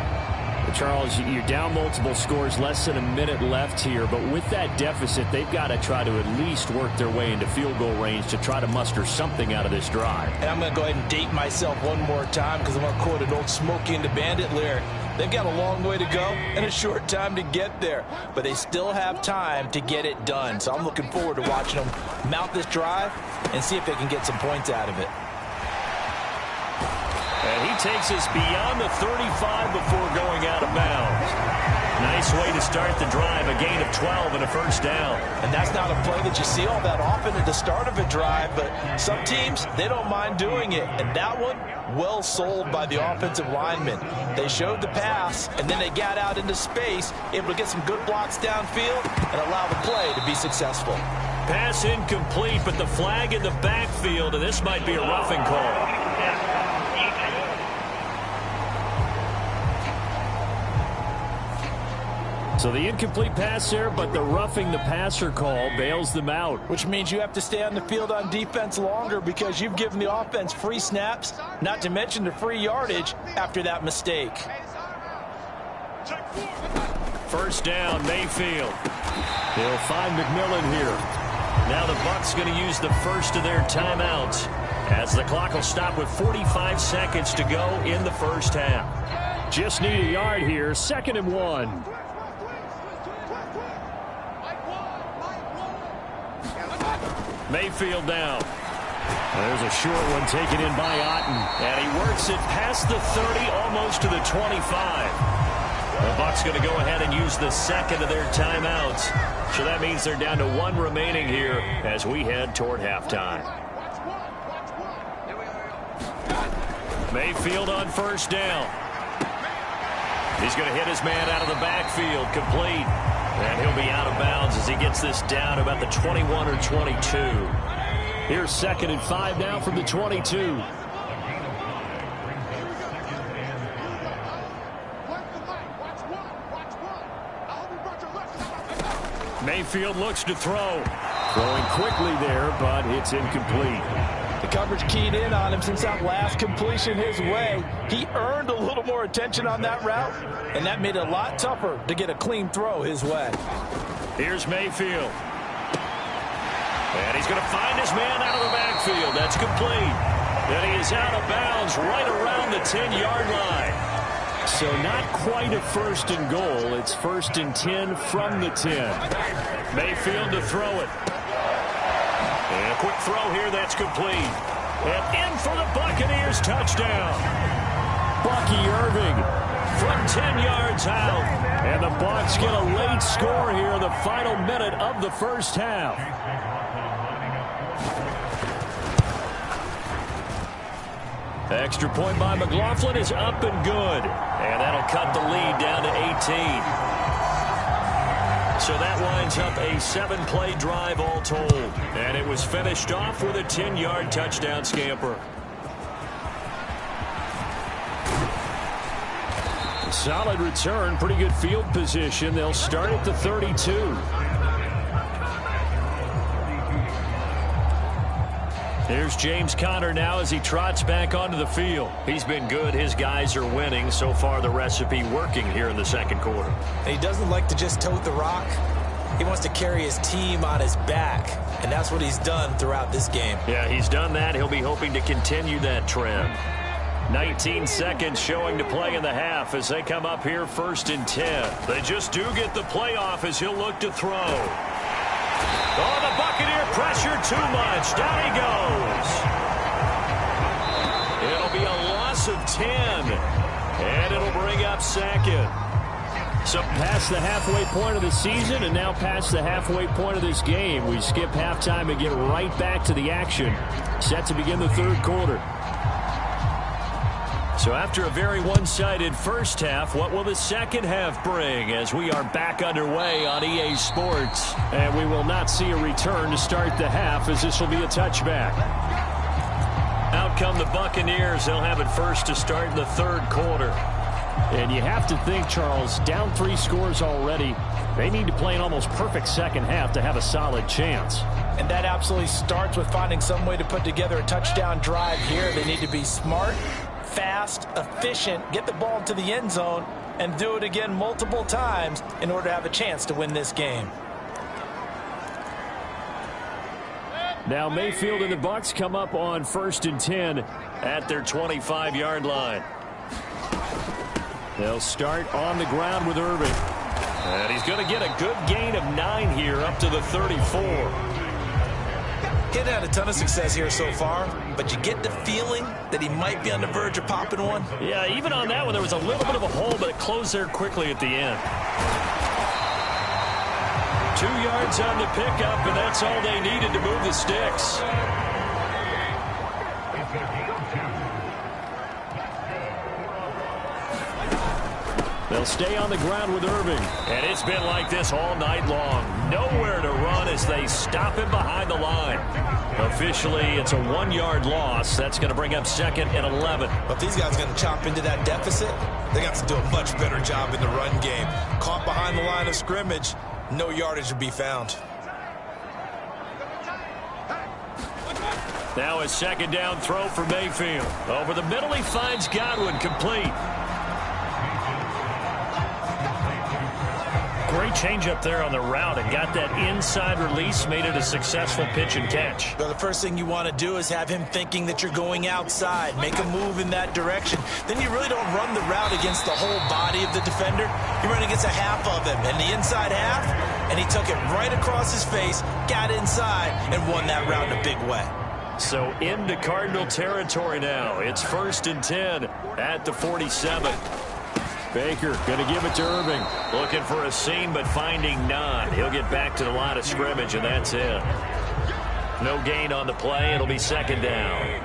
Charles, you're down multiple scores, less than a minute left here. But with that deficit, they've got to try to at least work their way into field goal range to try to muster something out of this drive. And I'm going to go ahead and date myself one more time because I'm going to quote an old Smokey and the Bandit lyric. They've got a long way to go and a short time to get there, but they still have time to get it done. So I'm looking forward to watching them mount this drive and see if they can get some points out of it. And he takes us beyond the 35 before going out of bounds. Nice way to start the drive, a gain of 12 and a first down. And that's not a play that you see all that often at the start of a drive, but some teams, they don't mind doing it. And that one, well sold by the offensive linemen. They showed the pass, and then they got out into space, able to get some good blocks downfield and allow the play to be successful. Pass incomplete, but the flag in the backfield, and this might be a roughing call. So the incomplete pass there, but the roughing the passer call bails them out. Which means you have to stay on the field on defense longer because you've given the offense free snaps, not to mention the free yardage after that mistake. First down, Mayfield. He'll find McMillan here. Now the Bucs going to use the first of their timeouts as the clock will stop with 45 seconds to go in the first half. Just need a yard here, 2nd and 1. Mayfield down. There's a short one taken in by Otten. And he works it past the 30, almost to the 25. The Bucs going to go ahead and use the second of their timeouts. So that means they're down to one remaining here as we head toward halftime. Mayfield on first down. He's going to hit his man out of the backfield, complete. And he'll be out of bounds as he gets this down about the 21 or 22. Here's 2nd and 5 now from the 22. Mayfield looks to throw. Throwing quickly there, but it's incomplete. The coverage keyed in on him since that last completion his way. He earned a little more attention on that route, and that made it a lot tougher to get a clean throw his way. Here's Mayfield. And he's going to find his man out of the backfield. That's complete. And he is out of bounds right around the 10-yard line. So not quite a 1st and goal. It's 1st and 10 from the 10. Mayfield to throw it. And a quick throw here. That's complete. And in for the Buccaneers touchdown. Bucky Irving from 10 yards out. And the Bucs get a late score here in the final minute of the first half. Extra point by McLaughlin is up and good. And that'll cut the lead down to 18. So that winds up a 7-play drive all told. And it was finished off with a 10-yard touchdown scamper. Solid return, pretty good field position. They'll start at the 32. Here's James Conner now as he trots back onto the field. He's been good. His guys are winning. So far, the recipe working here in the second quarter. He doesn't like to just tote the rock. He wants to carry his team on his back, and that's what he's done throughout this game. Yeah, he's done that. He'll be hoping to continue that trend. 19 seconds showing to play in the half as they come up here 1st and 10. They just do get the play off as he'll look to throw. Oh, the Buccaneer pressure too much. Down he goes. It'll be a loss of 10. And it'll bring up 2nd. So past the halfway point of the season and now past the halfway point of this game. We skip halftime and get right back to the action. Set to begin the 3rd quarter. So after a very one-sided first half, what will the second half bring as we are back underway on EA Sports? And we will not see a return to start the half as this will be a touchback. Out come the Buccaneers. They'll have it first to start in the 3rd quarter. And you have to think, Charles, down 3 scores already. They need to play an almost perfect second half to have a solid chance. And that absolutely starts with finding some way to put together a touchdown drive here. They need to be smart, fast, efficient, get the ball to the end zone, and do it again multiple times in order to have a chance to win this game. Now Mayfield and the Bucs come up on 1st and 10 at their 25-yard line. They'll start on the ground with Irving. And he's going to get a good gain of 9 here up to the 34. He hadn't had a ton of success here so far, but you get the feeling that he might be on the verge of popping one. Yeah, even on that one, there was a little bit of a hole, but it closed there quickly at the end. 2 yards on the pickup, and that's all they needed to move the sticks. They'll stay on the ground with Irving. And it's been like this all night long. Nowhere to run as they stop him behind the line. Officially, it's a 1-yard loss. That's going to bring up 2nd and 11. But these guys are going to chop into that deficit. They got to do a much better job in the run game. Caught behind the line of scrimmage, no yardage to be found. Now a 2nd down throw for Mayfield. Over the middle, he finds Godwin, complete. Great Great change up there on the route and got that inside release, made it a successful pitch and catch. Well, the first thing you want to do is have him thinking that you're going outside. Make a move in that direction. Then you really don't run the route against the whole body of the defender. You run against a half of him, and the inside half, and he took it right across his face, got inside, and won that route in a big way. So into Cardinal territory now. It's 1st and 10 at the 47. Baker going to give it to Irving. Looking for a seam, but finding none. He'll get back to the line of scrimmage, and that's it. No gain on the play. It'll be 2nd down.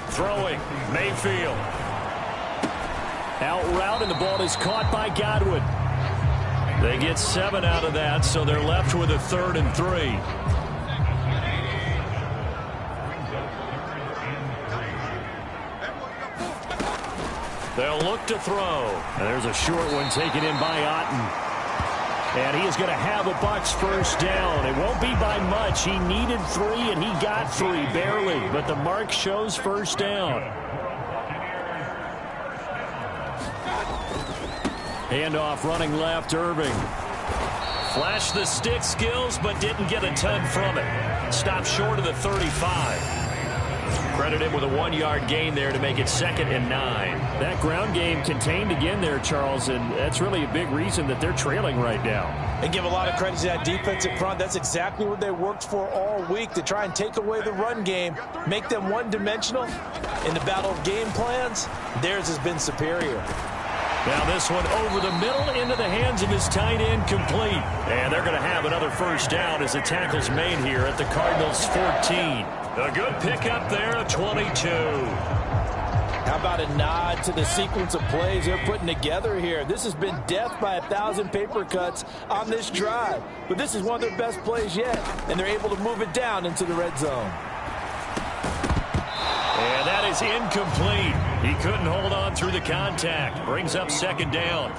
Throwing, Mayfield. Out route, and the ball is caught by Godwin. They get 7 out of that, so they're left with a 3rd and 3. They'll look to throw. And there's a short one taken in by Otten. And he is going to have a Bucs first down. It won't be by much. He needed 3, and he got 3, barely. But the mark shows first down. Handoff running left, Irving. Flashed the stick skills, but didn't get a ton from it. Stopped short of the 35. Credit him with a 1-yard gain there to make it 2nd and 9. That ground game contained again there, Charles, and that's really a big reason that they're trailing right now. And give a lot of credit to that defensive front. That's exactly what they worked for all week, to try and take away the run game, make them one-dimensional. In the battle of game plans, theirs has been superior. Now this one over the middle into the hands of his tight end, complete. And they're going to have another first down as the tackle's made here at the Cardinals' 14. A good pickup there of 22. How about a nod to the sequence of plays they're putting together here? This has been death by 1,000 paper cuts on this drive. But this is one of their best plays yet, and they're able to move it down into the red zone. And that is incomplete. He couldn't hold on through the contact. Brings up 2nd down.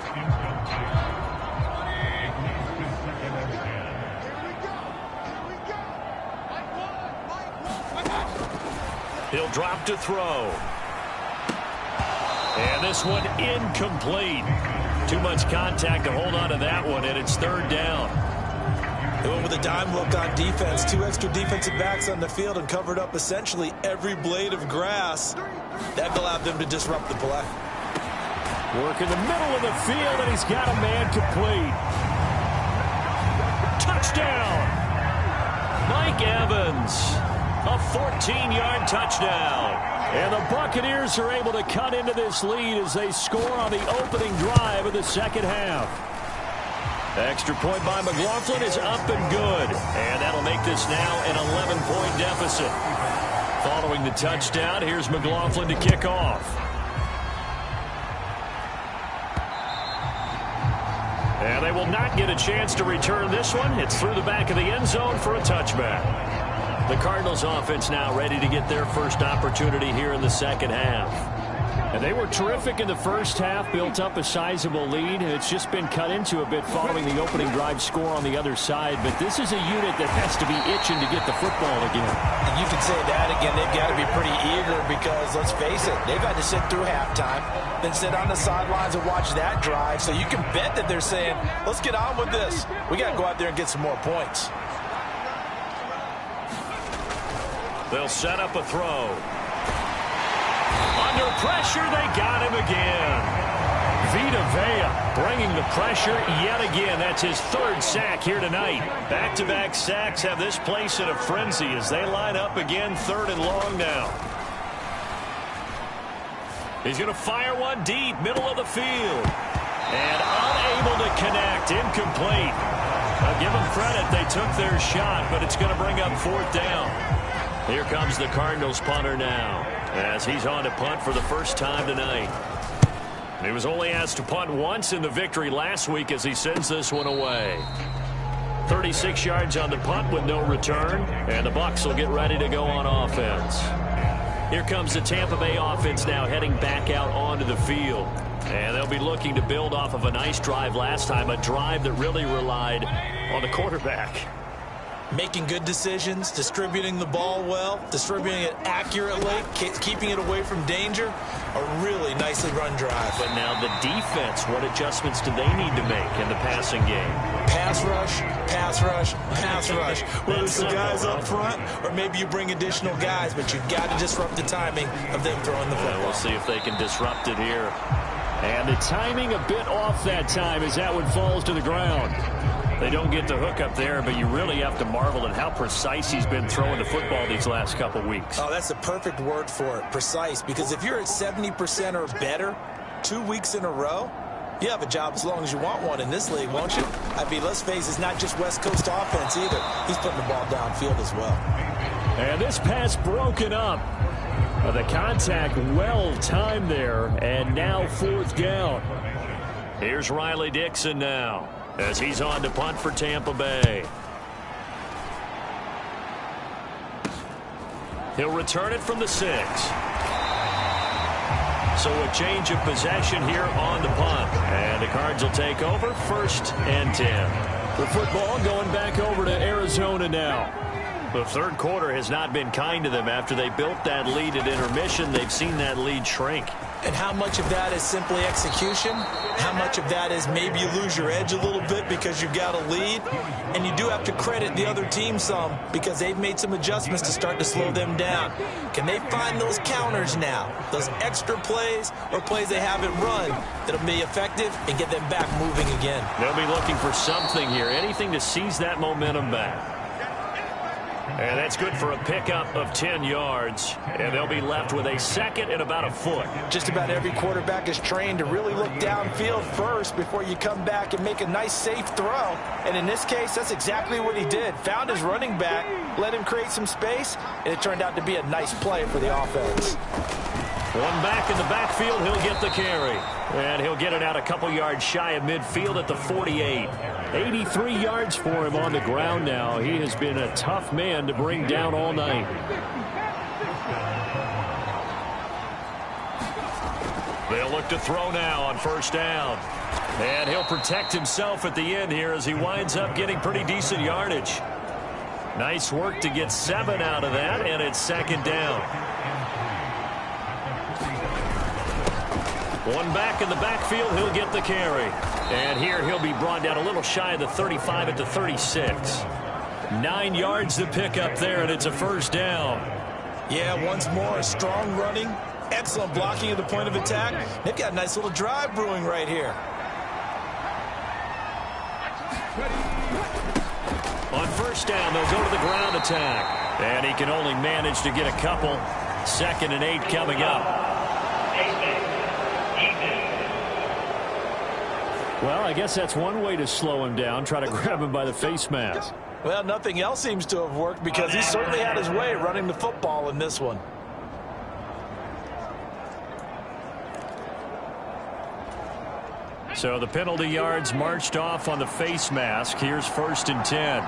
He'll drop to throw. And this one incomplete. Too much contact to hold on to that one, and it's 3rd down. They went with a dime look on defense. 2 extra defensive backs on the field and covered up essentially every blade of grass. That allowed them to disrupt the play. Work in the middle of the field, and he's got a man complete. Touchdown! Mike Evans. A 14-yard touchdown. And the Buccaneers are able to cut into this lead as they score on the opening drive of the 2nd half. Extra point by McLaughlin is up and good. And that'll make this now an 11-point deficit. Following the touchdown, here's McLaughlin to kick off. And they will not get a chance to return this one. It's through the back of the end zone for a touchback. The Cardinals offense now ready to get their first opportunity here in the 2nd half. And they were terrific in the first half, built up a sizable lead. It's just been cut into a bit following the opening drive score on the other side. But this is a unit that has to be itching to get the football again. And you can say that again. They've got to be pretty eager because, let's face it, they've had to sit through halftime, then sit on the sidelines and watch that drive. So you can bet that they're saying, let's get on with this. We got to go out there and get some more points. They'll set up a throw. Under pressure, they got him again. Vita Vea bringing the pressure yet again. That's his 3rd sack here tonight. Back-to-back sacks have this place in a frenzy as they line up again, 3rd and long now. He's going to fire one deep, middle of the field. And unable to connect, incomplete. I'll give them credit, they took their shot, but it's going to bring up 4th down. Here comes the Cardinals punter now, as he's on to punt for the first time tonight. He was only asked to punt once in the victory last week as he sends this one away. 36 yards on the punt with no return, and the Bucs will get ready to go on offense. Here comes the Tampa Bay offense now heading back out onto the field. And they'll be looking to build off of a nice drive last time, a drive that really relied on the quarterback. Making good decisions, distributing the ball well, distributing it accurately, keeping it away from danger. a really nicely run drive. But now the defense, what adjustments do they need to make in the passing game? Pass rush, pass rush, pass rush. Whether it's the guys up front or maybe you bring additional guys, but you've got to disrupt the timing of them throwing the football. We'll see if they can disrupt it here. And the timing a bit off that time as that one falls to the ground. They don't get the hook up there, but you really have to marvel at how precise he's been throwing the football these last couple weeks. Oh, that's the perfect word for it, precise. Because if you're at 70% or better 2 weeks in a row, you have a job as long as you want one in this league, won't you? I mean, let's face it, it's not just West Coast offense either. He's putting the ball downfield as well. And this pass broken up. The contact well timed there, and now 4th down. Here's Riley Dixon now as he's on to punt for Tampa Bay. He'll return it from the 6. So a change of possession here on the punt. And the Cards will take over 1st and 10. The football going back over to Arizona now. The third quarter has not been kind to them. After they built that lead at intermission, they've seen that lead shrink. And how much of that is simply execution? How much of that is maybe you lose your edge a little bit because you've got a lead? And you do have to credit the other team some because they've made some adjustments to start to slow them down. Can they find those counters now? Those extra plays or plays they haven't run that'll be effective and get them back moving again? They'll be looking for something here, anything to seize that momentum back. And that's good for a pickup of 10 yards. And they'll be left with a 2nd and about a foot. Just about every quarterback is trained to really look downfield first before you come back and make a nice, safe throw. And in this case, that's exactly what he did. Found his running back, let him create some space, and it turned out to be a nice play for the offense. One back in the backfield, he'll get the carry. And he'll get it out a couple yards shy of midfield at the 48. 83 yards for him on the ground now. He has been a tough man to bring down all night. They'll look to throw now on 1st down. And he'll protect himself at the end here as he winds up getting pretty decent yardage. Nice work to get 7 out of that, and it's 2nd down. One back in the backfield, he'll get the carry. And here he'll be brought down a little shy of the 35 at the 36. 9 yards to pick up there, and it's a 1st down. Yeah, once more, strong running, excellent blocking at the point of attack. They've got a nice little drive brewing right here. On 1st down, they'll go to the ground attack. And he can only manage to get a couple. 2nd and 8 coming up. Well, I guess that's one way to slow him down, try to grab him by the face mask. Well, nothing else seems to have worked because he certainly had his way running the football in this one. So the penalty yards marched off on the face mask. Here's 1st and 10.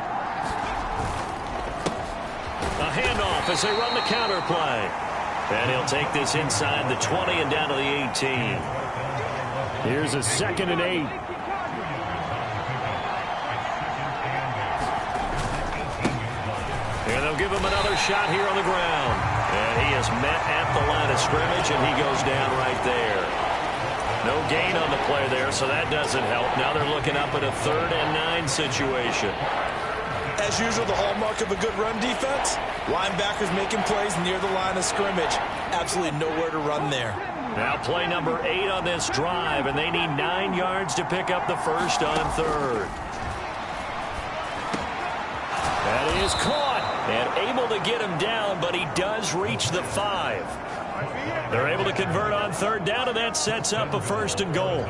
A handoff as they run the counter play. And he'll take this inside the 20 and down to the 18. Here's a 2nd and 8. And they'll give him another shot here on the ground. And he is met at the line of scrimmage, and he goes down right there. No gain on the play there, so that doesn't help. Now they're looking up at a 3rd and 9 situation. As usual, the hallmark of a good run defense, linebackers making plays near the line of scrimmage. Absolutely nowhere to run there. Now play number 8 on this drive, and they need 9 yards to pick up the 1st on 3rd. That is caught and able to get him down, but he does reach the 5. They're able to convert on 3rd down, and that sets up a 1st and goal.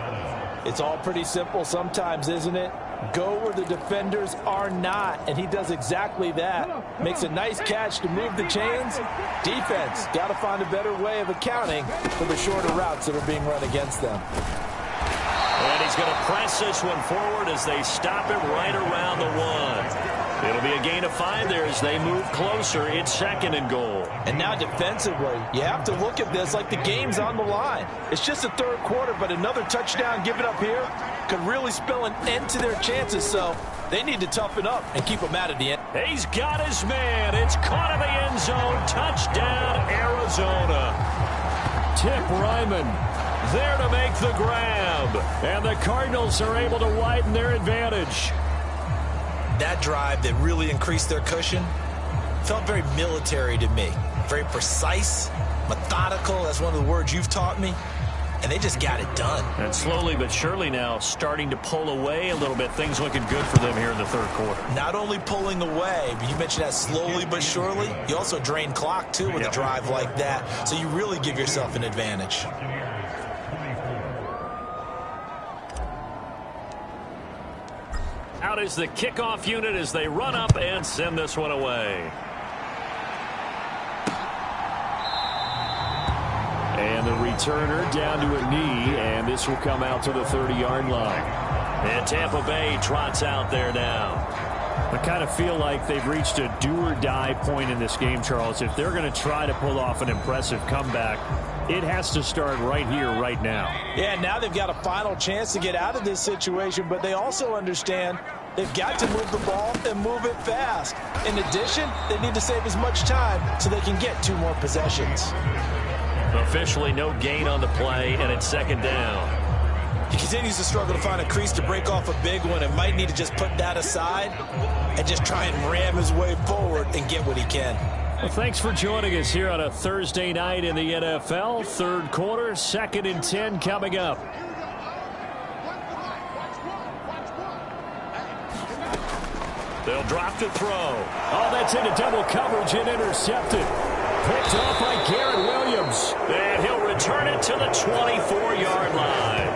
It's all pretty simple sometimes, isn't it? Go where the defenders are not, and he does exactly that. Makes a nice catch to move the chains. Defense got to find a better way of accounting for the shorter routes that are being run against them. And he's going to press this one forward as they stop it right around the 1. It'll be a gain of 5 there as they move closer. It's 2nd and goal. And now defensively, you have to look at this like the game's on the line. It's just the 3rd quarter, but another touchdown given up here could really spell an end to their chances. So they need to toughen up and keep them out at the end. He's got his man. It's caught in the end zone. Touchdown, Arizona. tip Ryman. There to make the grab. And the Cardinals are able to widen their advantage. That drive that really increased their cushion felt very military to me. Very precise, methodical. That's one of the words you've taught me. And they just got it done. And slowly but surely now starting to pull away a little bit. Things looking good for them here in the third quarter. Not only pulling away, but you mentioned that slowly but surely. You also drain clock, too, with a drive like that. So you really give yourself an advantage. Out is the kickoff unit as they run up and send this one away. And the returner down to a knee, and this will come out to the 30-yard line. And Tampa Bay trots out there now. I kind of feel like they've reached a do-or-die point in this game, Charles. If they're going to try to pull off an impressive comeback, it has to start right here, right now. Yeah, now they've got a final chance to get out of this situation, but they also understand they've got to move the ball and move it fast. In addition, they need to save as much time so they can get 2 more possessions. Officially no gain on the play, and it's second down. He continues to struggle to find a crease to break off a big one and might need to just put that aside and just try and ram his way forward and get what he can. Well, thanks for joining us here on a Thursday night in the NFL. Third quarter, 2nd and 10 coming up. They'll drop to throw. Oh, that's into double coverage and intercepted. Picked off by Garrett Williams. And he'll return it to the 24-yard line.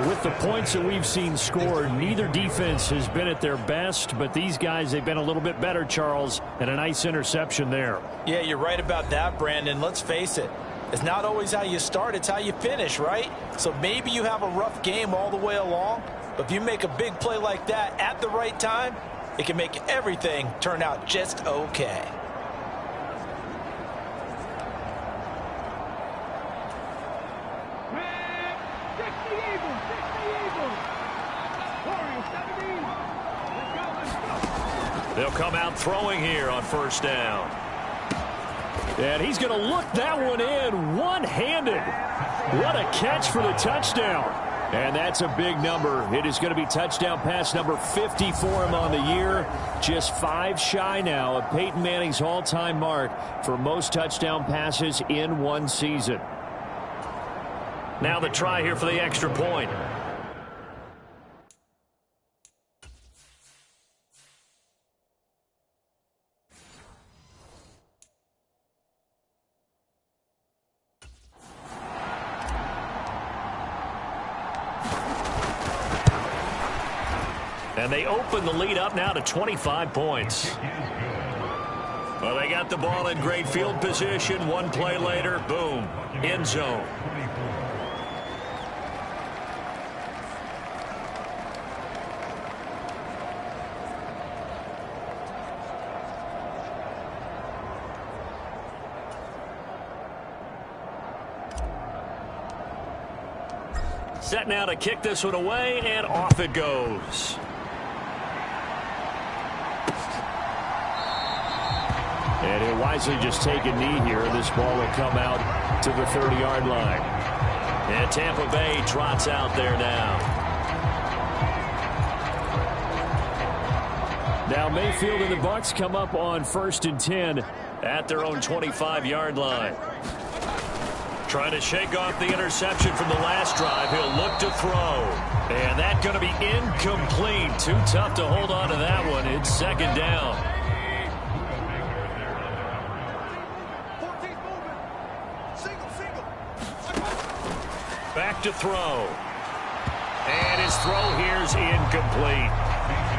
With the points that we've seen scored, neither defense has been at their best, but these guys, they've been a little bit better, Charles, and a nice interception there. Yeah, you're right about that, Brandon. Let's face it. It's not always how you start, it's how you finish, right? So maybe you have a rough game all the way along, but if you make a big play like that at the right time, it can make everything turn out just okay. They'll come out throwing here on first down. And he's going to look that one in one-handed. What a catch for the touchdown. And that's a big number. It is going to be touchdown pass number 50 for him on the year. Just 5 shy now of Peyton Manning's all-time mark for most touchdown passes in one season. Now the try here for the extra point. And they open the lead up now to 25 points. Well, they got the ball in great field position. One play later, boom, end zone. Set now to kick this one away, and off it goes. And he'll wisely just take a knee here. This ball will come out to the 30-yard line. And Tampa Bay trots out there now. Now Mayfield and the Bucs come up on 1st and 10 at their own 25-yard line. Trying to shake off the interception from the last drive. He'll look to throw. And that's going to be incomplete. Too tough to hold on to that one. It's second down. Back to throw. And his throw here is incomplete.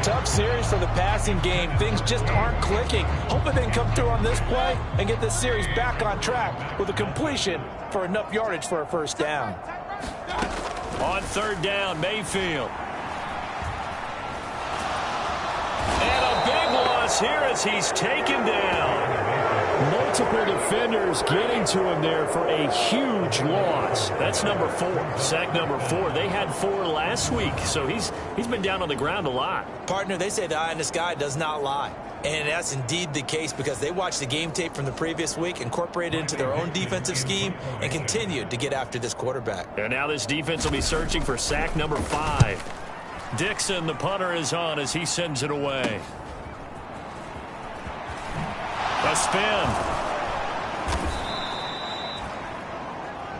Tough series for the passing game. Things just aren't clicking. Hoping they can come through on this play and get this series back on track with a completion for enough yardage for a first down. On third down, Mayfield. And a big loss here as he's taken down. multiple defenders getting to him there for a huge loss. That's number 4, sack number 4. They had 4 last week, so he's been down on the ground a lot. Partner, they say the eye in the sky does not lie. And that's indeed the case because they watched the game tape from the previous week, incorporated it into their own defensive scheme, and continued to get after this quarterback. And now this defense will be searching for sack number 5. Dixon, the punter, is on as he sends it away. A spin.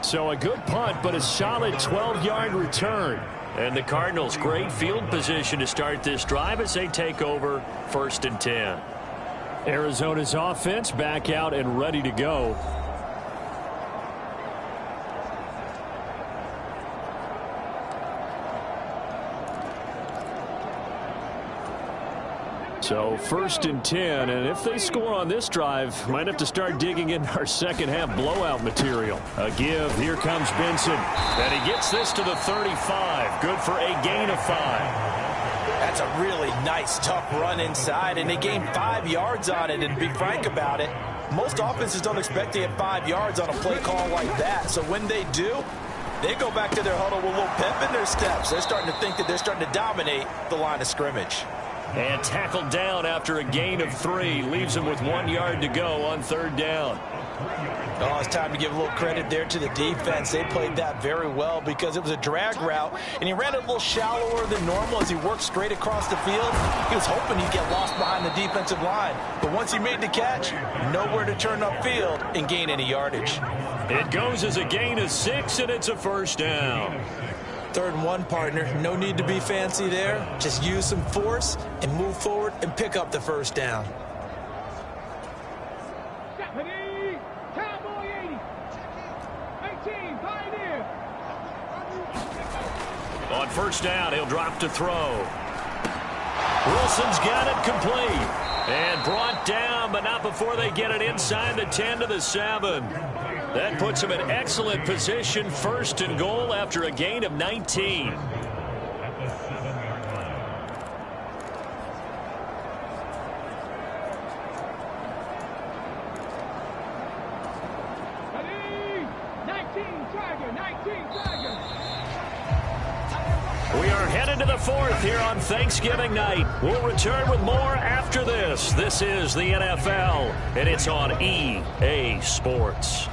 So a good punt, but a solid 12-yard return. And the Cardinals, great field position to start this drive as they take over 1st and 10. Arizona's offense back out and ready to go. So 1st and 10, and if they score on this drive, might have to start digging in our second half blowout material. A give, here comes Benson. And he gets this to the 35, good for a gain of 5. That's a really nice, tough run inside, and they gained 5 yards on it, and to be frank about it, most offenses don't expect to get 5 yards on a play call like that, so when they do, they go back to their huddle with a little pep in their steps. They're starting to think that they're starting to dominate the line of scrimmage. And tackled down after a gain of 3. Leaves him with 1 yard to go on 3rd down. Oh, it's time to give a little credit there to the defense. They played that very well because it was a drag route, and he ran it a little shallower than normal as he worked straight across the field. He was hoping he'd get lost behind the defensive line. But once he made the catch, nowhere to turn upfield and gain any yardage. It goes as a gain of 6, and it's a 1st down. 3rd and 1, partner. No need to be fancy there. Just use some force and move forward and pick up the 1st down. On 1st down, he'll drop to throw. Wilson's got it complete. And brought down, but not before they get it inside the 10 to the 7. That puts him in excellent position, 1st and goal after a gain of 19. We are headed to the 4th here on Thanksgiving night. We'll return with more after this. This is the NFL, and it's on EA Sports.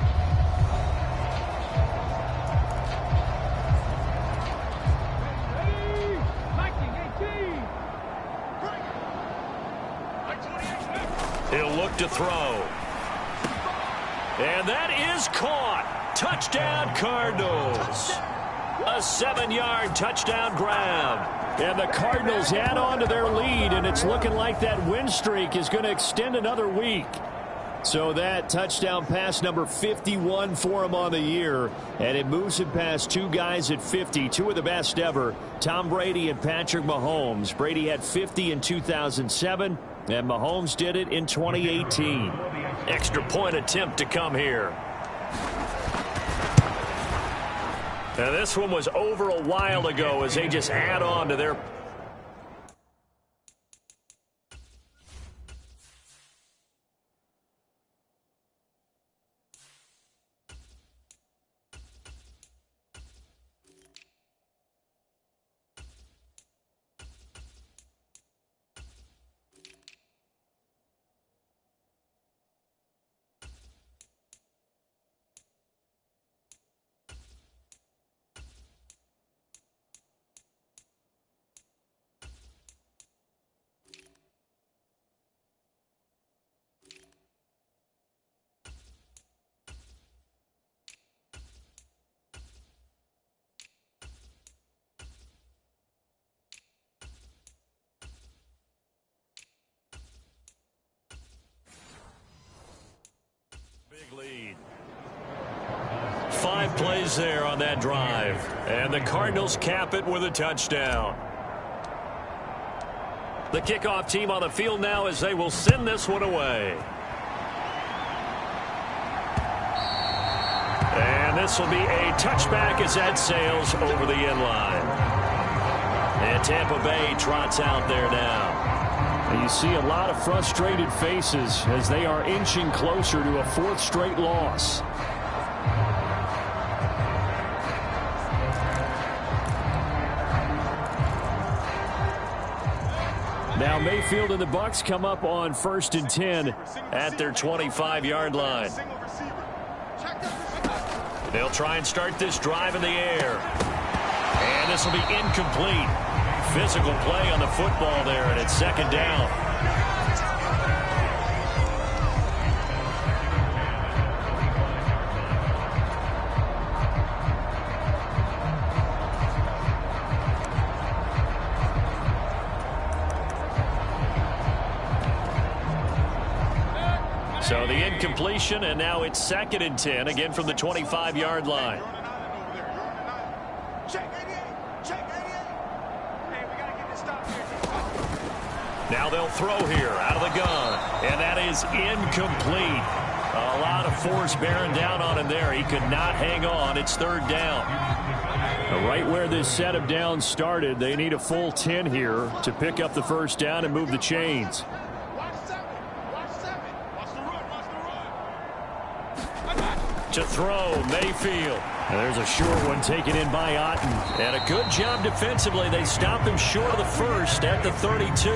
He'll look to throw. And that is caught. Touchdown, Cardinals. A 7-yard touchdown grab. And the Cardinals add on to their lead, and it's looking like that win streak is going to extend another week. So that touchdown pass number 51 for him on the year, and it moves him past 2 guys at 50, 2 of the best ever, Tom Brady and Patrick Mahomes. Brady had 50 in 2007, and Mahomes did it in 2018. Extra point attempt to come here. Now this one was over a while ago as they just add on to their... lead. 5 plays there on that drive. And the Cardinals cap it with a touchdown. The kickoff team on the field now as they will send this one away. And this will be a touchback as that sails over the end line. And Tampa Bay trots out there now. And you see a lot of frustrated faces as they are inching closer to a 4th straight loss. Now Mayfield and the Bucs come up on 1st and 10 at their 25-yard line. They'll try and start this drive in the air. And this will be incomplete. Physical play on the football there, and it's 2nd down. So the incompletion, and now it's 2nd and 10, again from the 25-yard line. Now they'll throw here out of the gun, and that is incomplete. A lot of force bearing down on him there. He could not hang on. It's 3rd down. Right where this set of downs started, they need a full 10 here to pick up the 1st down and move the chains. To throw, Mayfield. And there's a short one taken in by Otten. And a good job defensively. They stopped him short of the 1st at the 32.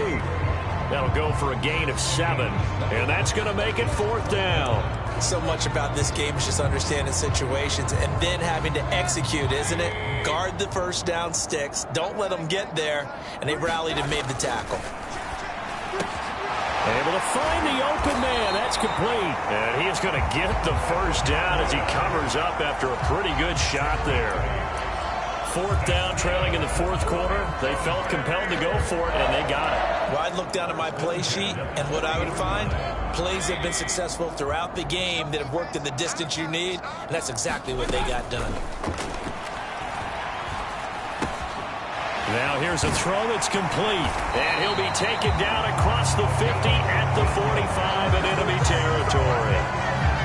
That'll go for a gain of 7. And that's going to make it 4th down. So much about this game is just understanding situations and then having to execute, isn't it? Guard the 1st down sticks. Don't let them get there. And they rallied and made the tackle. Able to find the open man. That's complete. And he is going to get the 1st down as he covers up after a pretty good shot there. 4th down, trailing in the 4th quarter. They felt compelled to go for it, and they got it. Well, I'd look down at my play sheet, and what I would find, plays have been successful throughout the game that have worked in the distance you need, and that's exactly what they got done. Now here's a throw that's complete. And he'll be taken down across the 50 at the 45 in enemy territory.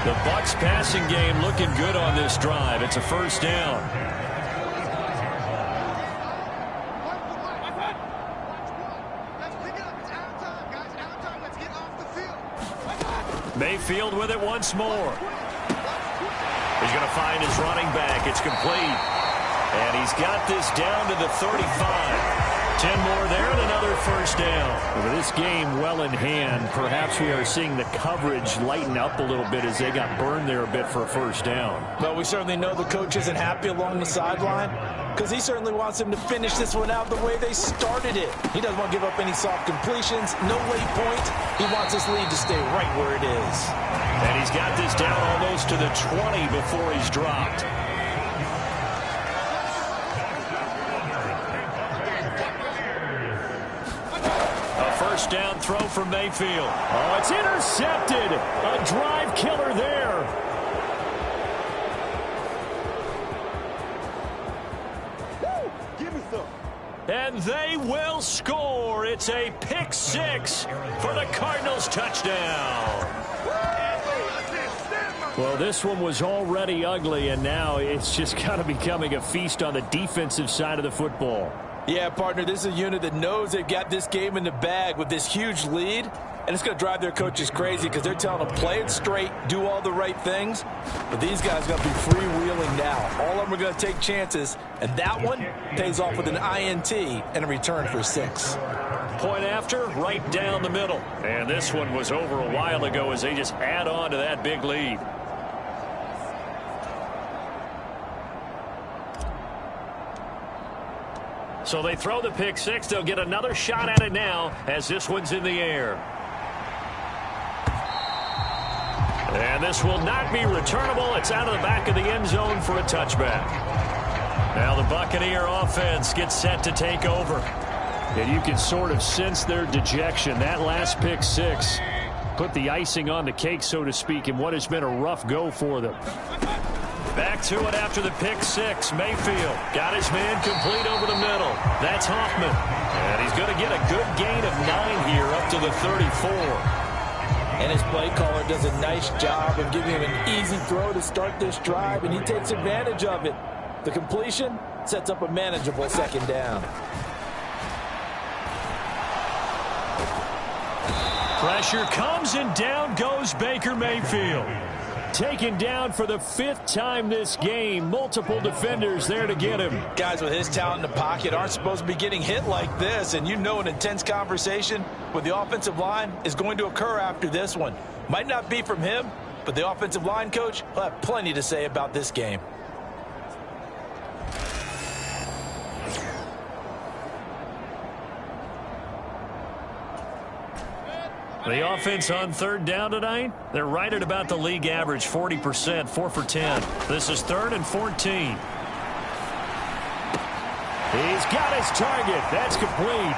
The Bucs passing game looking good on this drive. It's a 1st down. Mayfield with it once more. He's going to find his running back. It's complete. And he's got this down to the 35. 10 more there and another 1st down. With this game well in hand, perhaps we are seeing the coverage lighten up a little bit as they got burned there a bit for a 1st down. Well, we certainly know the coach isn't happy along the sideline because he certainly wants them to finish this one out the way they started it. He doesn't want to give up any soft completions, no late points. He wants his lead to stay right where it is. And he's got this down almost to the 20 before he's dropped. First down throw from Mayfield. Oh, it's intercepted. A drive killer there. Woo! Give me some. And they will score. It's a pick 6 for the Cardinals touchdown. Well, this one was already ugly, and now it's just kind of becoming a feast on the defensive side of the football. Yeah, partner, this is a unit that knows they've got this game in the bag with this huge lead, and it's going to drive their coaches crazy because they're telling them play it straight, do all the right things. But these guys are going to be freewheeling now. All of them are going to take chances, and that one pays off with an INT and a return for 6. Point after, right down the middle. And this one was over a while ago as they just add on to that big lead. So they throw the pick 6. They'll get another shot at it now as this one's in the air. And this will not be returnable. It's out of the back of the end zone for a touchback. Now the Buccaneer offense gets set to take over. And you can sort of sense their dejection. That last pick 6 put the icing on the cake, so to speak, in what has been a rough go for them. Back to it after the pick 6. Mayfield got his man complete over the middle. That's Hoffman. And he's going to get a good gain of 9 here up to the 34. And his play caller does a nice job of giving him an easy throw to start this drive, and he takes advantage of it. The completion sets up a manageable 2nd down. Pressure comes, and down goes Baker Mayfield. Taken down for the 5th time this game. Multiple defenders there to get him. Guys with his talent in the pocket aren't supposed to be getting hit like this, and you know an intense conversation with the offensive line is going to occur after this one. Might not be from him, but the offensive line coach will have plenty to say about this game. The offense on 3rd down tonight, they're right at about the league average, 40%, 4 for 10. This is 3rd and 14. He's got his target. That's complete.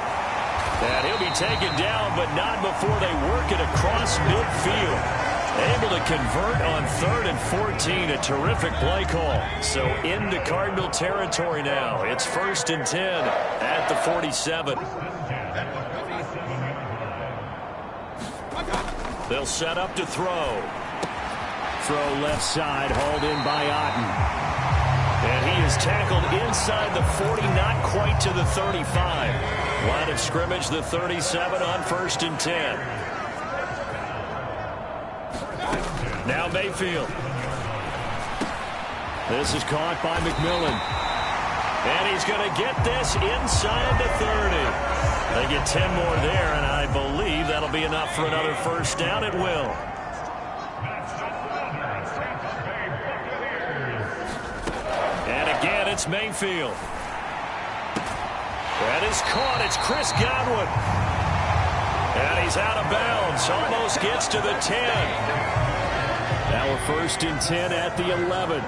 And he'll be taken down, but not before they work it across midfield. Able to convert on 3rd and 14. A terrific play call. So into Cardinal territory now. It's 1st and 10 at the 47. They'll set up to throw. Throw left side, hauled in by Otten. And he is tackled inside the 40, not quite to the 35. Line of scrimmage, the 37 on 1st and 10. Now Mayfield. This is caught by McMillan. And he's going to get this inside the 30. They get 10 more there, and I believe that'll be enough for another 1st down. It will. And again, it's Mayfield. That is caught. It's Chris Godwin. And he's out of bounds. Almost gets to the 10. Now we're 1st and 10 at the 11.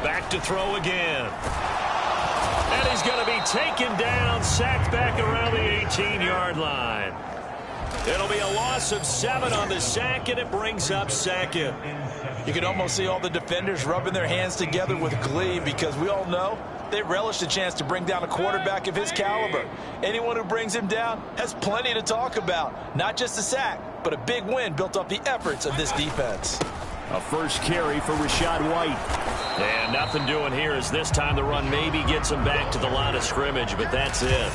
Back to throw again. And he's going to be taken down, sacked back around the 18-yard line. It'll be a loss of 7 on the sack, and it brings up 2nd. You can almost see all the defenders rubbing their hands together with glee because we all know they relish the chance to bring down a quarterback of his caliber. Anyone who brings him down has plenty to talk about. Not just a sack, but a big win built off the efforts of this defense. A first carry for Rashad White. And nothing doing here as this time the run maybe gets him back to the line of scrimmage, but that's it.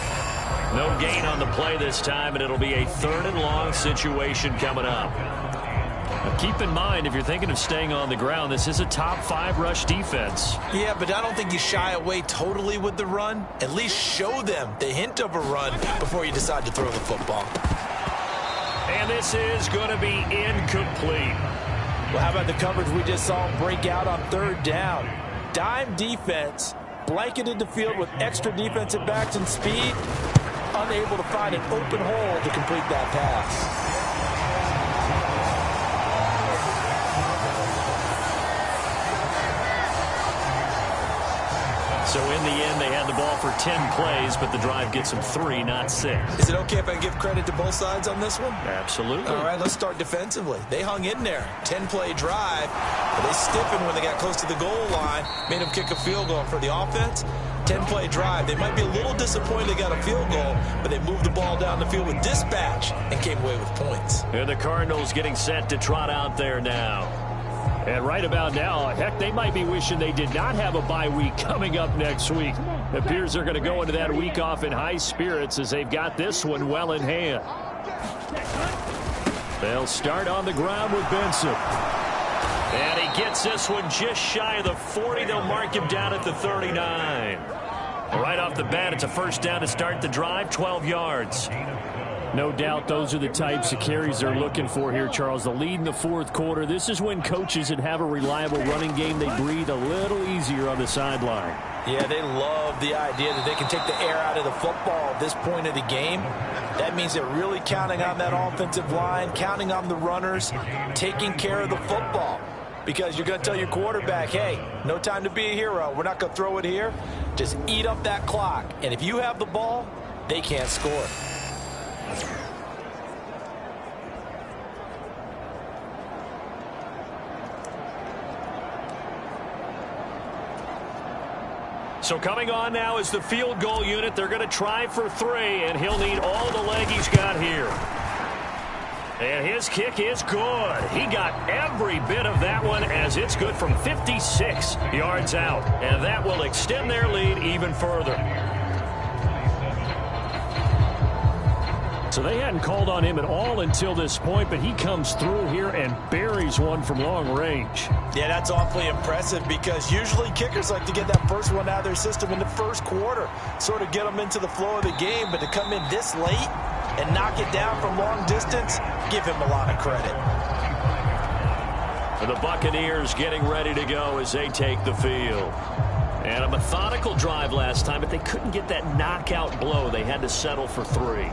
No gain on the play this time, and it'll be a 3rd and long situation coming up. Now keep in mind, if you're thinking of staying on the ground, this is a top 5 rush defense. Yeah, but I don't think you shy away totally with the run. At least show them the hint of a run before you decide to throw the football. And this is going to be incomplete. Well, how about the coverage we just saw break out on 3rd down? Dime defense, blanketed the field with extra defensive backs and speed, unable to find an open hole to complete that pass. So in the end, they had the ball for 10 plays, but the drive gets them 3, not 6. Is it okay if I give credit to both sides on this one? Absolutely. All right, let's start defensively. They hung in there. 10-play drive, but they stiffened when they got close to the goal line, made them kick a field goal. For the offense, 10-play drive. They might be a little disappointed they got a field goal, but they moved the ball down the field with dispatch and came away with points. And the Cardinals getting set to trot out there now. And right about now, heck, they might be wishing they did not have a bye week coming up next week. It appears they're going to go into that week off in high spirits as they've got this one well in hand. They'll start on the ground with Benson. And he gets this one just shy of the 40. They'll mark him down at the 39. Right off the bat, it's a 1st down to start the drive, 12 yards. No doubt those are the types of carries they're looking for here, Charles. The lead in the 4th quarter. This is when coaches that have a reliable running game, they breathe a little easier on the sideline. Yeah, they love the idea that they can take the air out of the football at this point of the game. That means they're really counting on that offensive line, counting on the runners, taking care of the football. Because you're going to tell your quarterback, hey, no time to be a hero. We're not going to throw it here. Just eat up that clock. And if you have the ball, they can't score. So coming on now is the field goal unit. They're going to try for 3, and he'll need all the leg he's got here. And his kick is good. He got every bit of that one as it's good from 56 yards out. And that will extend their lead even further. So they hadn't called on him at all until this point, but he comes through here and buries one from long range. Yeah, that's awfully impressive because usually kickers like to get that first one out of their system in the first quarter, sort of get them into the flow of the game, but to come in this late and knock it down from long distance, give him a lot of credit. The Buccaneers getting ready to go as they take the field. And a methodical drive last time, but they couldn't get that knockout blow. They had to settle for 3.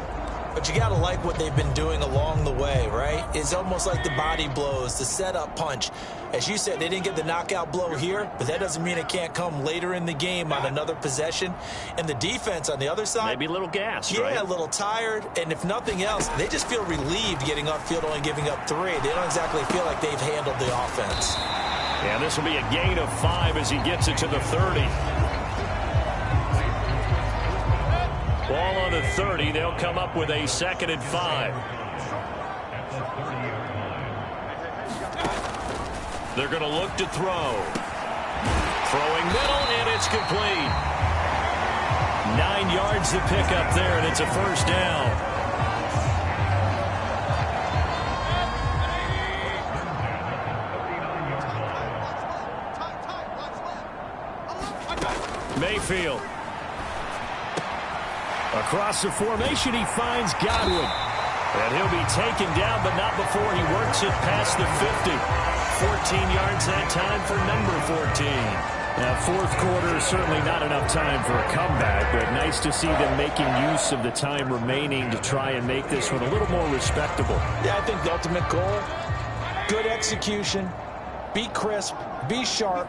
But you got to like what they've been doing along the way, right? It's almost like the body blows, the setup punch. As you said, they didn't get the knockout blow here, but that doesn't mean it can't come later in the game on another possession. And the defense on the other side, maybe a little gassed, yeah, right? a little tired. And if nothing else, they just feel relieved getting upfield, only giving up 3. They don't exactly feel like they've handled the offense. Yeah, this will be a gain of 5 as he gets it to the 30. Ball on the 30. They'll come up with a 2nd and 5. They're going to look to throw. Throwing middle, and it's complete. 9 yards to pick up there, and it's a first down. Mayfield. Across the formation, he finds Godwin. And he'll be taken down, but not before he works it past the 50. 14 yards that time for number 14. Now, fourth quarter is certainly not enough time for a comeback, but nice to see them making use of the time remaining to try and make this one a little more respectable. Yeah, I think the ultimate goal, good execution, be crisp, be sharp,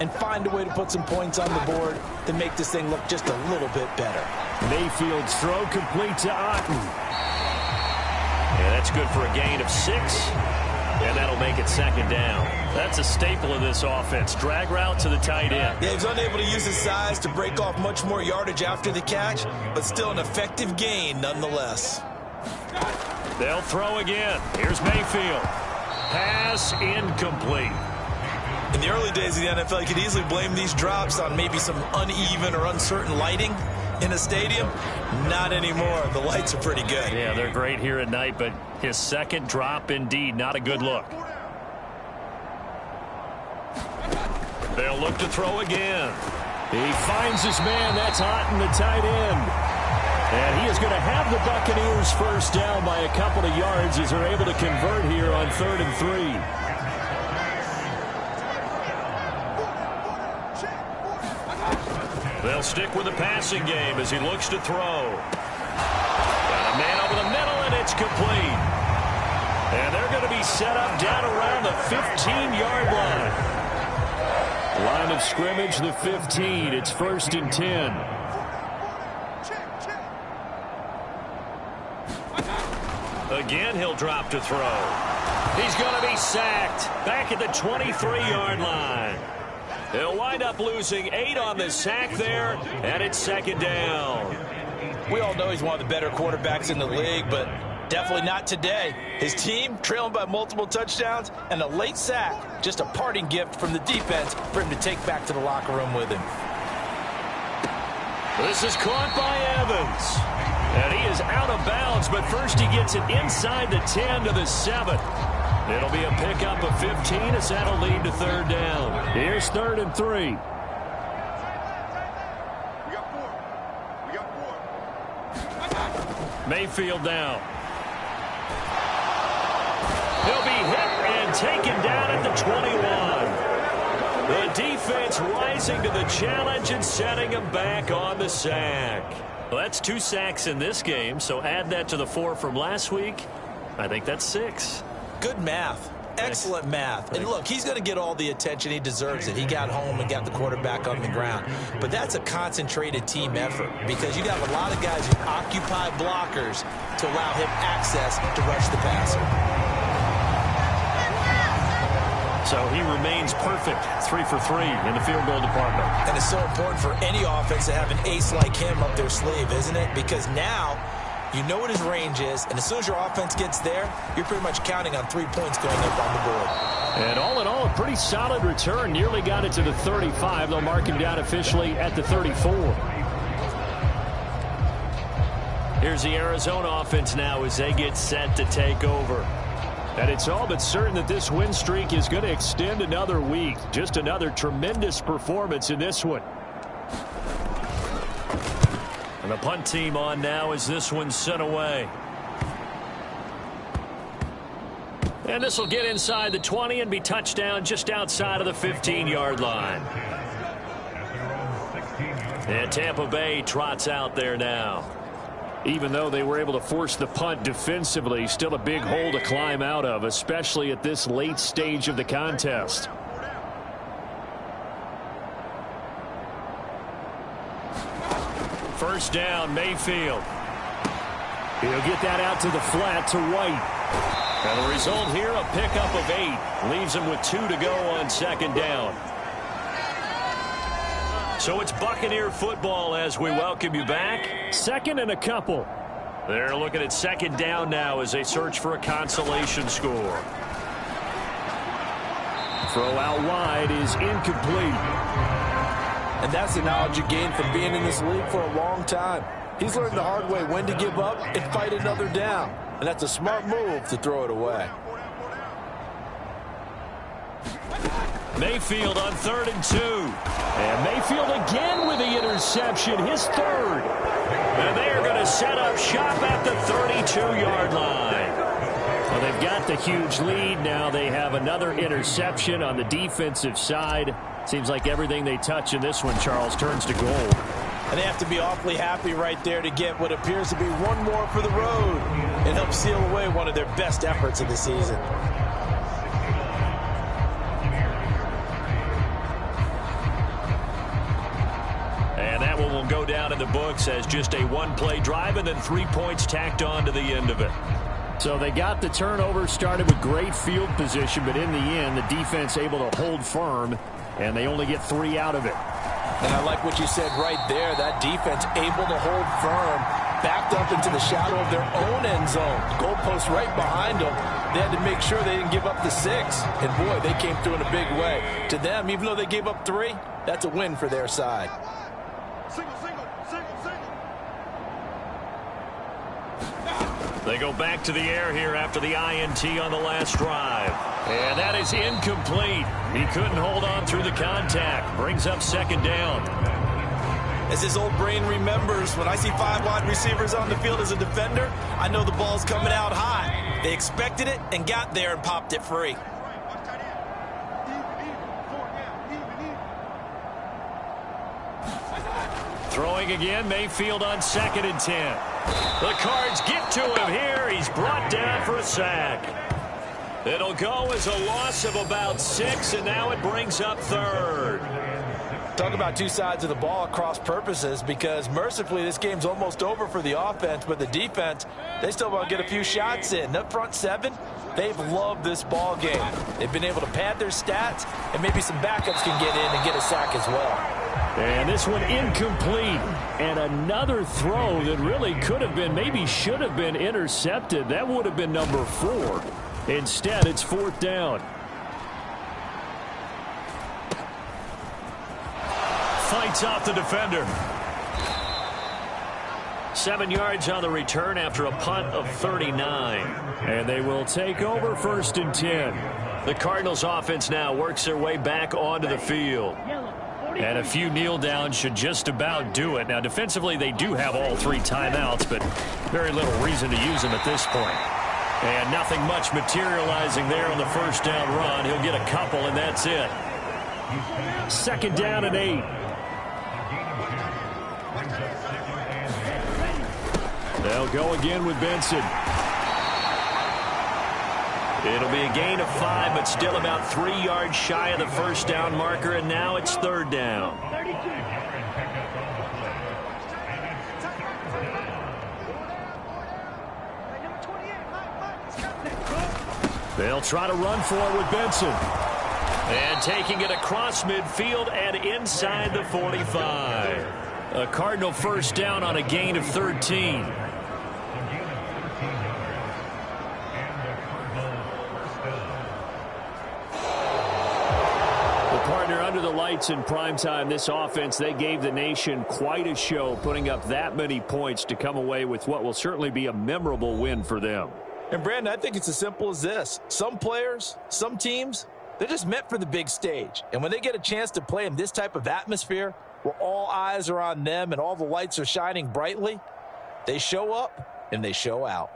and find a way to put some points on the board to make this thing look just a little bit better. Mayfield's throw complete to Otten. Yeah, that's good for a gain of 6. And that'll make it 2nd down. That's a staple of this offense. Drag route to the tight end. Yeah, he's unable to use his size to break off much more yardage after the catch, but still an effective gain nonetheless. They'll throw again. Here's Mayfield. Pass incomplete. In the early days of the NFL, you could easily blame these drops on maybe some uneven or uncertain lighting in a stadium. Not anymore. The lights are pretty good. Yeah, they're great here at night, but his 2nd drop, indeed, not a good look. They'll look to throw again. He finds his man. That's Otten, the tight end. And he is going to have the Buccaneers first down by a couple of yards as they're able to convert here on 3rd and 3. They'll stick with the passing game as he looks to throw. Got a man over the middle, and it's complete. And they're going to be set up down around the 15-yard line. Line of scrimmage, the 15. It's 1st and 10. Again, he'll drop to throw. He's going to be sacked back at the 23-yard line. They'll wind up losing 8 on the sack there, and it's 2nd down. We all know he's one of the better quarterbacks in the league, but definitely not today. His team trailing by multiple touchdowns, and a late sack, just a parting gift from the defense for him to take back to the locker room with him. This is caught by Evans. And he is out of bounds, but first he gets it inside the 10 to the 7. It'll be a pickup of 15 as that'll lead to 3rd down. Here's 3rd and 3. We got 4. Mayfield down. He'll be hit and taken down at the 21. The defense rising to the challenge and setting him back on the sack. Well, that's 2 sacks in this game, so add that to the 4 from last week. I think that's 6. Good math. Excellent math. And look, he's going to get all the attention he deserves it. He got home and got the quarterback on the ground. But that's a concentrated team effort because you got a lot of guys who occupy blockers to allow him access to rush the passer. So he remains perfect, 3 for 3 in the field goal department. And it's so important for any offense to have an ace like him up their sleeve, isn't it? Because now you know what his range is, and as soon as your offense gets there, you're pretty much counting on 3 points going up on the board. And all in all, a pretty solid return. Nearly got it to the 35. They'll mark him down officially at the 34. Here's the Arizona offense now as they get set to take over. And it's all but certain that this win streak is going to extend another week. Just another tremendous performance in this one. And the punt team on now as this one's sent away. And this will get inside the 20 and be touchdown just outside of the 15-yard line. And Tampa Bay trots out there now. Even though they were able to force the punt defensively, still a big hole to climb out of, especially at this late stage of the contest. First down, Mayfield. He'll get that out to the flat to White. And the result here, a pickup of 8. Leaves him with 2 to go on second down. So it's Buccaneer football as we welcome you back. Second and a couple. They're looking at second down now as they search for a consolation score. Throw out wide is incomplete. And that's the knowledge you gain from being in this league for a long time. He's learned the hard way when to give up and fight another down. And that's a smart move to throw it away. Mayfield on 3rd and 2. And Mayfield again with the interception, his third. And they are going to set up shop at the 32-yard line. Well, they've got the huge lead. Now they have another interception on the defensive side. Seems like everything they touch in this one, Charles, turns to gold. And they have to be awfully happy right there to get what appears to be one more for the road and help seal away one of their best efforts of the season. And that one will go down in the books as just a one-play drive and then 3 points tacked on to the end of it. So they got the turnover, started with great field position, but in the end, the defense able to hold firm, and they only get 3 out of it. And I like what you said right there. That defense able to hold firm, backed up into the shadow of their own end zone. Goalpost right behind them. They had to make sure they didn't give up the 6. And, boy, they came through in a big way. To them, even though they gave up 3, that's a win for their side. They go back to the air here after the INT on the last drive. And that is incomplete. He couldn't hold on through the contact. Brings up second down. As his old brain remembers, when I see 5 wide receivers on the field as a defender, I know the ball's coming out high. They expected it and got there and popped it free. Throwing again, Mayfield on 2nd and 10. The Cards get to him here. He's brought down for a sack. It'll go as a loss of about 6, and now it brings up 3rd. Talk about two sides of the ball at cross purposes, because mercifully this game's almost over for the offense, but the defense, they still want to get a few shots in. Up front 7, they've loved this ball game. They've been able to pad their stats, and maybe some backups can get in and get a sack as well. And this one incomplete. And another throw that really could have been, maybe should have been intercepted. That would have been number 4. Instead, it's 4th down. Fights off the defender. 7 yards on the return after a punt of 39. And they will take over 1st and 10. The Cardinals offense now works their way back onto the field. And a few kneel downs should just about do it. Now, defensively, they do have all 3 timeouts, but very little reason to use them at this point. And nothing much materializing there on the first down run. He'll get a couple, and that's it. 2nd down and 8. They'll go again with Benson. It'll be a gain of 5, but still about 3 yards shy of the first down marker, and now it's 3rd down. They'll try to run for it with Benson. And taking it across midfield and inside the 45. A Cardinal first down on a gain of 13. partner, under the lights in primetime, this offense, they gave the nation quite a show, putting up that many points to come away with what will certainly be a memorable win for them. And, Brandon, I think it's as simple as this. Some players, some teams, they're just meant for the big stage. And when they get a chance to play in this type of atmosphere where all eyes are on them and all the lights are shining brightly, they show up and they show out.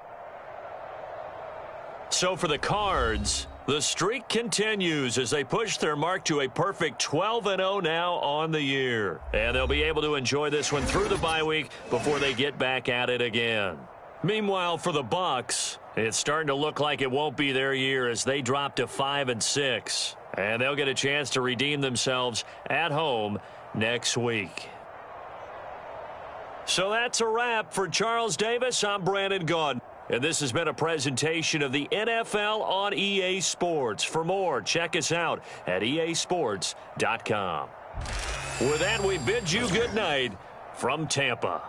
So for the Cards, the streak continues as they push their mark to a perfect 12-0 now on the year. And they'll be able to enjoy this one through the bye week before they get back at it again. Meanwhile, for the Bucs, it's starting to look like it won't be their year as they drop to 5-6. And they'll get a chance to redeem themselves at home next week. So that's a wrap for Charles Davis. I'm Brandon Gaudin. And this has been a presentation of the NFL on EA Sports. For more, check us out at easports.com. With that, we bid you good night from Tampa.